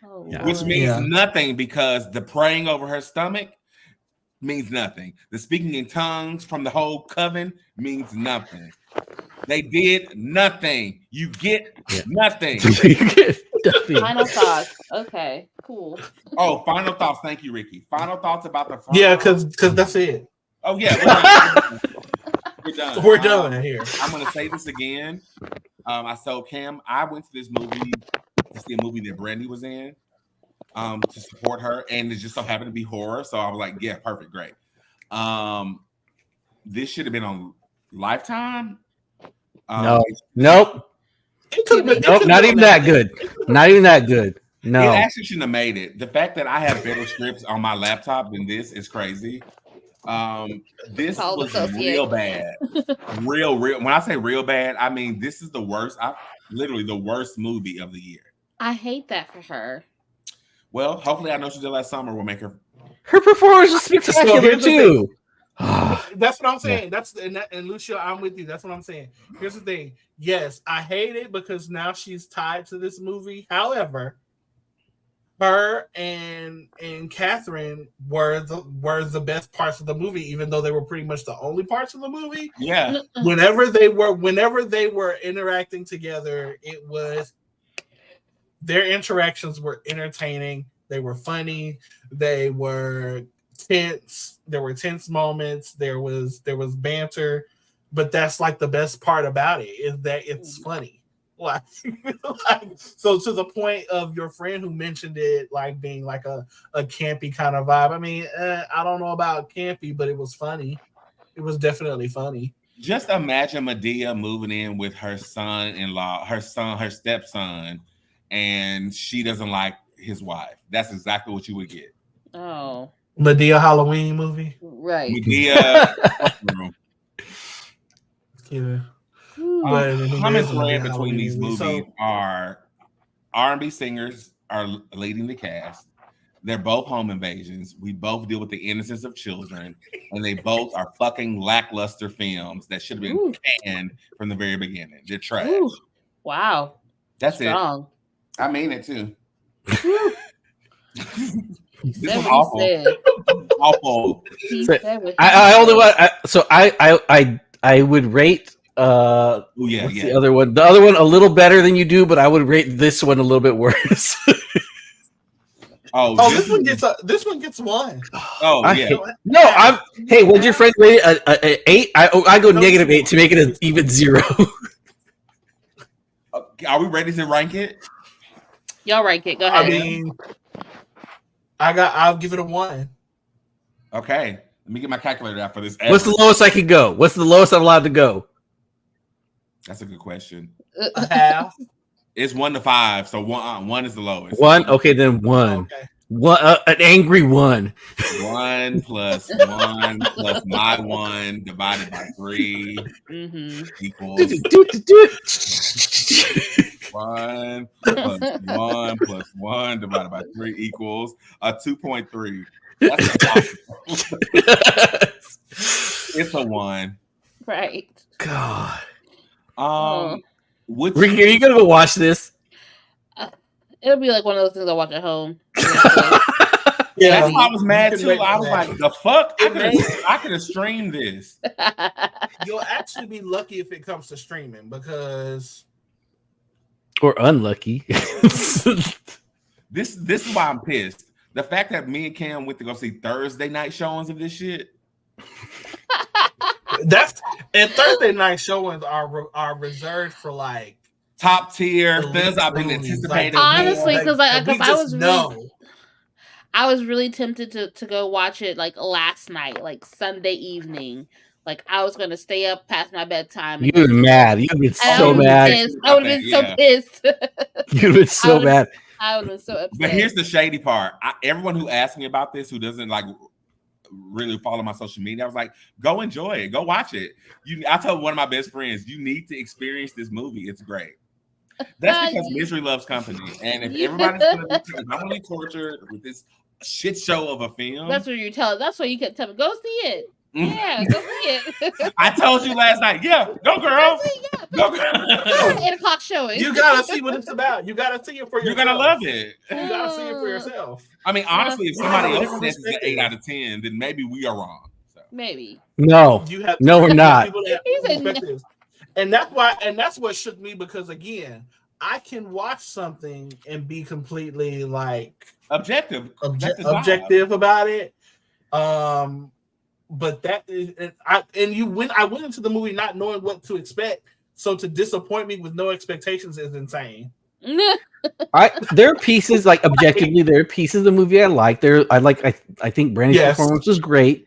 Oh, which means nothing, because the praying over her stomach means nothing. The speaking in tongues from the whole coven means nothing. They did nothing. You get nothing. Final thoughts. Okay, cool. Oh, final thoughts. Thank you, Ricky. Final thoughts about the front. Yeah, because that's it. Oh yeah, we're done. We're done here. I'm gonna say this again. Cam, I went to this movie to see a movie that Brandy was in, to support her, and it just so happened to be horror. So I was like, yeah, perfect, great. This should have been on Lifetime. Nope. Nope, Not even that good. Not even that good. No. It actually shouldn't have made it. The fact that I have better scripts on my laptop than this is crazy. This was real bad. Real. When I say real bad, I mean this is the worst. Literally the worst movie of the year. I hate that for her. Well, hopefully, I Know She Did Last Summer will make her. Her performance was spectacular too. That's what I'm saying. And Lucio, I'm with you. That's what I'm saying. Here's the thing. Yes, I hate it because now she's tied to this movie. However, her and Catherine were the best parts of the movie, even though they were pretty much the only parts of the movie. Yeah. Whenever they were interacting together, their interactions were entertaining. They were funny. They were tense. There were tense moments. There was banter, but that's like the best part about it is that it's funny. Like, so to the point of your friend who mentioned it like being like a campy kind of vibe. I mean, I don't know about campy, but it was funny. It was definitely funny. Just imagine Medea moving in with her son-in-law, her stepson, and she doesn't like his wife. That's exactly what you would get. Oh, Medea Halloween movie. right. Medea. Yeah. Common thread between these movies are R&B singers are leading the cast. They're both home invasions. We both deal with the innocence of children, and they both are fucking lackluster films that should have been canned from the very beginning. They're trash. Ooh. Wow. That's Strong. it. I mean it too. This was awful. I only want. I would rate. The other one. The other one a little better than you do, but I would rate this one a little bit worse. This one gets one. Hey, would your friend rate an 8? I go -8 to make it an even 0. Are we ready to rank it? Y'all rank it. Go ahead. I mean, I'll give it a 1. Okay, let me get my calculator out for this. What's the lowest I can go? What's the lowest I'm allowed to go? That's a good question. A half. It's 1 to 5, so one is the lowest. 1, okay, then 1. Okay. One, an angry 1. 1 plus 1 plus my 1 divided by 3 equals 1 plus 1 plus 1 divided by 3 equals a 2.3. That's it's a 1. Right. God. Ricky, are you gonna go watch this? It'll be like one of those things I watch at home. Yeah, that's why I was mad too. I was like, the fuck? I could have streamed this. You'll actually be lucky if it comes to streaming because or unlucky. This is why I'm pissed. The fact that me and Cam went to go see Thursday night showings of this shit. And Thursday night showings are reserved for like top tier things I've been anticipating. Honestly, because I was really tempted to go watch it like last night, like Sunday evening. Like I was gonna stay up past my bedtime. You'd been mad. You'd been so mad. I would have been so pissed. You'd been so mad. I would have been so upset. But here's the shady part. Everyone who asks me about this, who doesn't like really follow my social media, I was like, go enjoy it, go watch it. I told one of my best friends, you need to experience this movie. It's great. That's because misery loves company. And if everybody's gonna be tortured with this shit show of a film, that's what you tell. That's what you can tell me. Go see it. Yeah, go see it. I told you last night. Yeah, go girl. Go girl. 8 o'clock showing. You gotta see what it's about. You gotta see it for yourself. You're gonna love it. You gotta see it for yourself. I mean, honestly, if somebody else says it's an 8 out of 10, then maybe we are wrong. So. Maybe. No. We're not. And that's what shook me because again, I can watch something and be completely like objective about it. But that is, I went into the movie not knowing what to expect. So to disappoint me with no expectations is insane. There are pieces like objectively, there are pieces of the movie I like. I think Brandy's performance was great.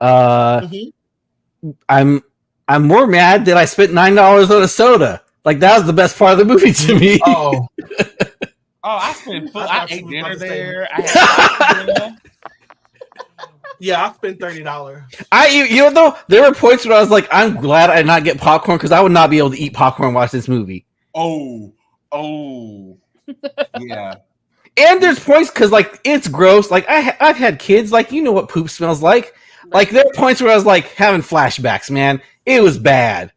I'm more mad that I spent $9 on a soda. Like that was the best part of the movie to me. I ate dinner there. Yeah, I spent $30. Though there were points where I was like, I'm glad I did not get popcorn because I would not be able to eat popcorn and watch this movie. Yeah. And there's points because like it's gross. Like I've had kids. Like you know what poop smells like. Like there are points where I was like having flashbacks. Man, it was bad.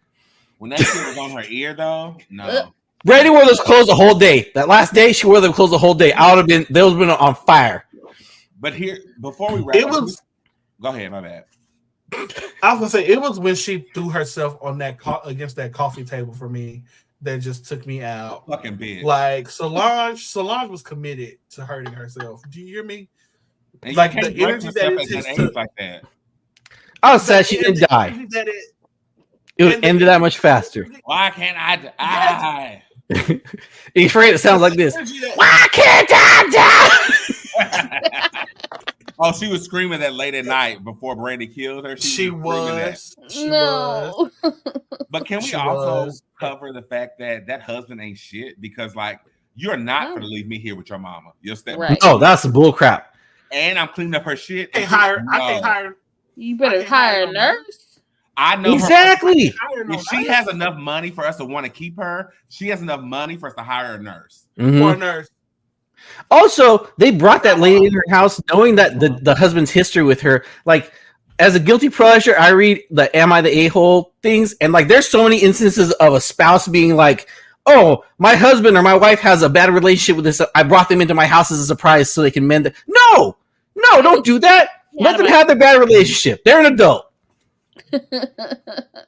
When that shit was on her ear, though, no. Brandy wore those clothes the whole day. That last day, she wore them clothes the whole day. I would have been. They would have been on fire. But here, before we wrap up, go ahead. My bad. I was gonna say it was when she threw herself on that against that coffee table for me that just took me out. Fucking bitch. Like Solange was committed to hurting herself. Do you hear me? And Like, you can't the break energy that yourself it at that takes age to- like that. I was sad she didn't die. It would end that much faster. Why can't I die? He's afraid it sounds like this. Why can't I die? Oh, she was screaming that late at night before Brandy killed her. She was. was. She No. was. But can we She also was. cover the fact that husband ain't shit? Because like you're not gonna leave me here with your mama, your stepmom, Right. Oh, that's bull crap. and I'm cleaning up her shit. I can't hire. You better I can't hire a hire no nurse. I know Exactly. If she has enough money for us to want to keep her, she has enough money for us to hire a nurse. Mhm. For a nurse. Also, they brought that lady in her house knowing that the husband's history with her. Like, as a guilty pleasure, I read the "Am I the A-hole" things, and like, there's so many instances of a spouse being like, "Oh, my husband or my wife has a bad relationship with this. I brought them into my house as a surprise so they can mend it." No, don't do that. Let them have their bad relationship. They're an adult.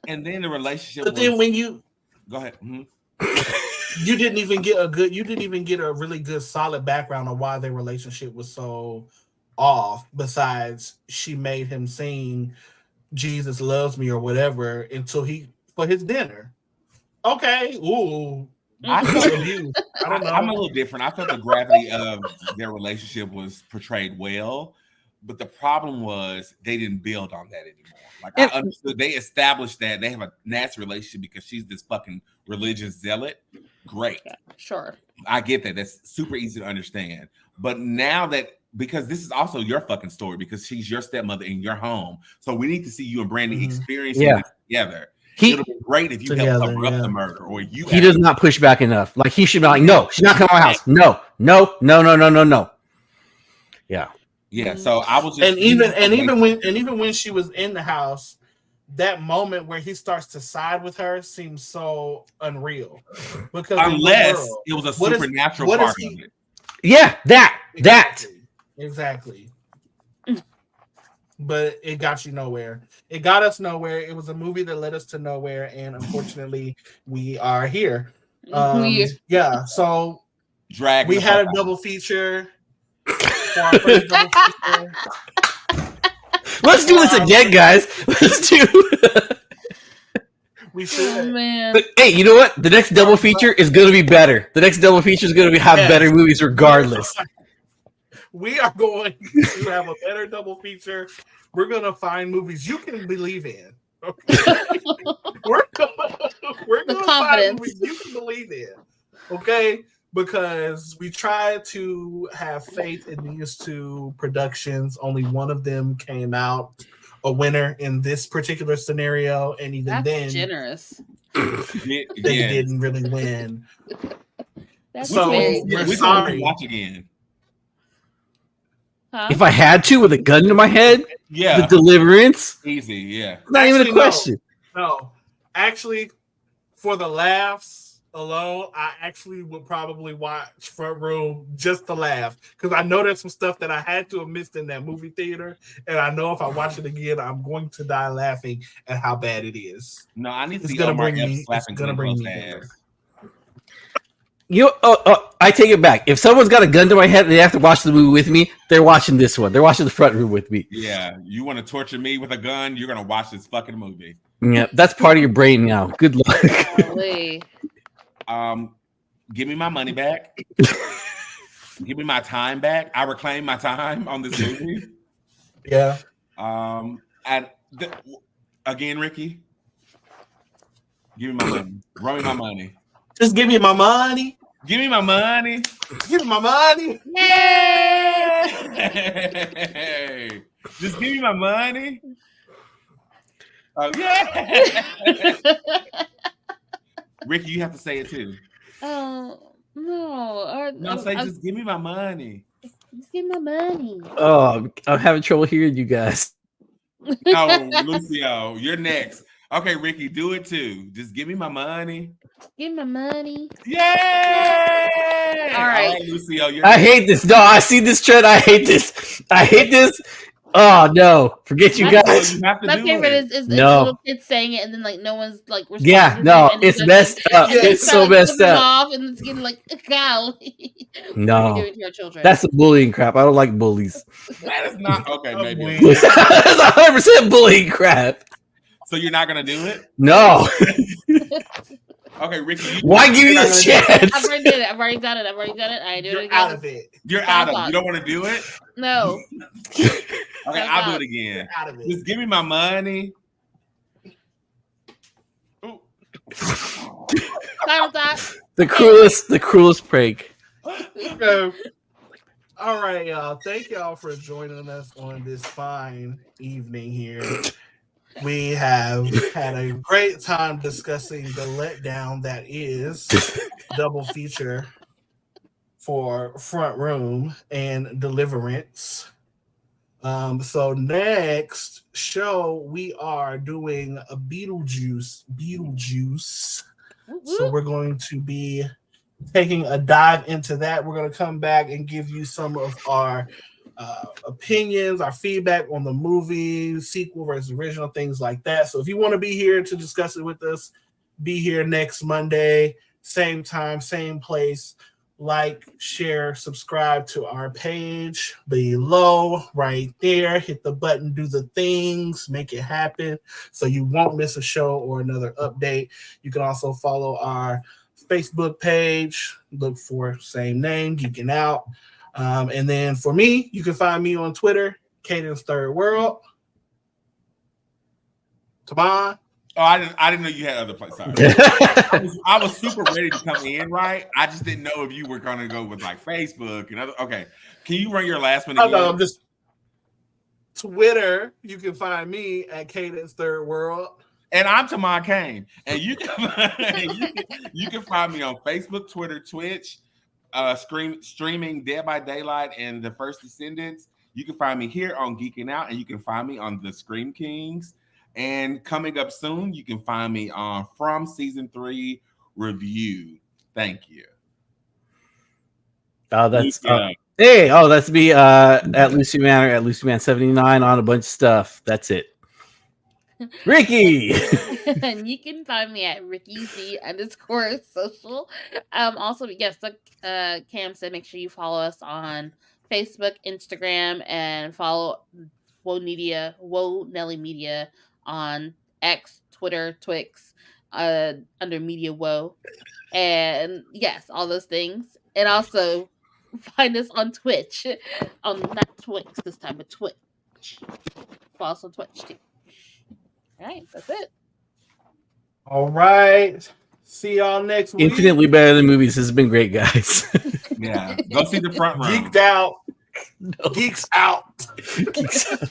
And then the relationship. But then when you go ahead. Mm-hmm. you didn't even get a really good solid background on why their relationship was so off, besides she made him sing Jesus Loves Me or whatever for his dinner. Okay. Ooh. I felt abused. I don't know. I'm a little different. I felt the gravity of their relationship was portrayed well, but the problem was they didn't build on that anymore. Like, I understood they established that they have a nasty relationship because she's this fucking religious zealot. Great. Sure. I get that. That's super easy to understand. But now that, because this is also your fucking story, because she's your stepmother in your home. So we need to see you and Brandy experiencing this together. It'll be great if you help cover up the murder, or you. He does not push back enough. Like, he should be like, "No, she's not coming to my house. No. Yeah. Yeah. So I was just, and even when she was in the house, that moment where he starts to side with her seems so unreal. Because unless it was a supernatural part of it. Yeah, that. Exactly. But it got you nowhere. It got us nowhere. It was a movie that led us to nowhere, and unfortunately, we are here. Yeah, so we had a double feature. For our first double feature. Let's do this again, guys. Let's do. We should. Oh, man. But, hey, you know what? The next double feature is going to be better. The next double feature is going to have better movies, regardless. We are going to have a better double feature. We're going to find movies you can believe in. Okay? we're going to find movies you can believe in. Okay? Because we tried to have faith in these two productions. Only one of them came out a winner in this particular scenario. And even then, generous. They didn't really win. That's so we're sorry. Watch again. Huh? If I had to, with a gun to my head, the Deliverance, easy, yeah. Not even a question. No, actually, for the laughs alone, I actually would probably watch Front Room just to laugh, because I know there's some stuff that I had to have missed in that movie theater, and I know if I watch it again, I'm going to die laughing at how bad it is. No, I need to it's see gonna Omar bring Epps me. It's slapping gonna bring me ass. I take it back. If someone's got a gun to my head and they have to watch the movie with me, they're watching this one. They're watching the Front Room with me. Yeah, you want to torture me with a gun? You're gonna watch this fucking movie. Yeah, that's part of your brain now. Good luck. Give me my money back. Give me my time back. I reclaim my time on this movie. Yeah. Again, Ricky, give me my money. Run me my money. Just give me my money. Give me my money. Give me my money. Yay! Just give me my money. Oh yeah. Ricky, you have to say it too. Oh no! Just give me my money. Just give me my money. Oh, I'm having trouble hearing you guys. No, Lucio, you're next. Okay, Ricky, do it too. Just give me my money. Give me my money. Yay! All right, Lucio, I hate this. No, I see this trend. I hate this. Oh no! Forget you My- guys. You have to My do favorite it. is No. little kids saying it, and then like no one's like responding. Yeah, no, it's messed up. And then It's try, so like, messed flip it up. off, and it's getting like a cow. No. What are you doing to your children? That's the bullying crap. I don't like bullies. That is not okay. I'm Maybe. weak. That's 100% bullying crap. So you're not gonna do it? No. Okay, Ricky. Why give you a chance? I've already did it. I've already done it. I ain't doing it You're again. out of it. You're out of it. You don't want to do it? No. Okay, Time I'll do out. it again. You're out of it. Just give me my money. Ooh. Final thought. The cruelest prank. So, all right, y'all. Thank y'all for joining us on this fine evening here. We have had a great time discussing the letdown that is double feature for Front Room and Deliverance. So next show we are doing a Beetlejuice. So we're going to be taking a dive into that. We're going to come back and give you some of our opinions, our feedback on the movie, sequel versus original, things like that. So if you want to be here to discuss it with us, be here next Monday, same time, same place. Like, share, subscribe to our page below, right there. Hit the button, do the things, make it happen so you won't miss a show or another update. You can also follow our Facebook page. Look for same name, Geeking Out. And then for me, you can find me on Twitter, Cadence Third World. Come on. Oh, I didn't know you had other places. Sorry. I was super ready to come in, right? I just didn't know if you were gonna go with like Facebook and other. Okay, can you run your last one again? Oh, no, I'm just Twitter. You can find me at Cadence Third World. And I'm Tamar Kane, and you can find me on Facebook, Twitter, Twitch, streaming Dead by Daylight and The First Descendants. You can find me here on Geeking Out, and you can find me on the Scream Kings. And coming up soon, you can find me on From Season 3 Review. Thank you. Oh, that's that's me at Lucy Manor at Lucy Man 79 on a bunch of stuff. That's it. Ricky. And you can find me at RickyZ_social. Also, yes, like Cam said, make sure you follow us on Facebook, Instagram, and follow Whoa Nelly Media on X, Twitter, Twix, under Media Whoa. And yes, all those things. And also find us on Twitch. Not Twix this time, but Twitch. Follow us on Twitch too. All right, that's it. All right. See y'all next week. Infinitely better than movies. This has been great, guys. Yeah. Go see the Front Room. Geeked out. No. Geeks out. Geeks out.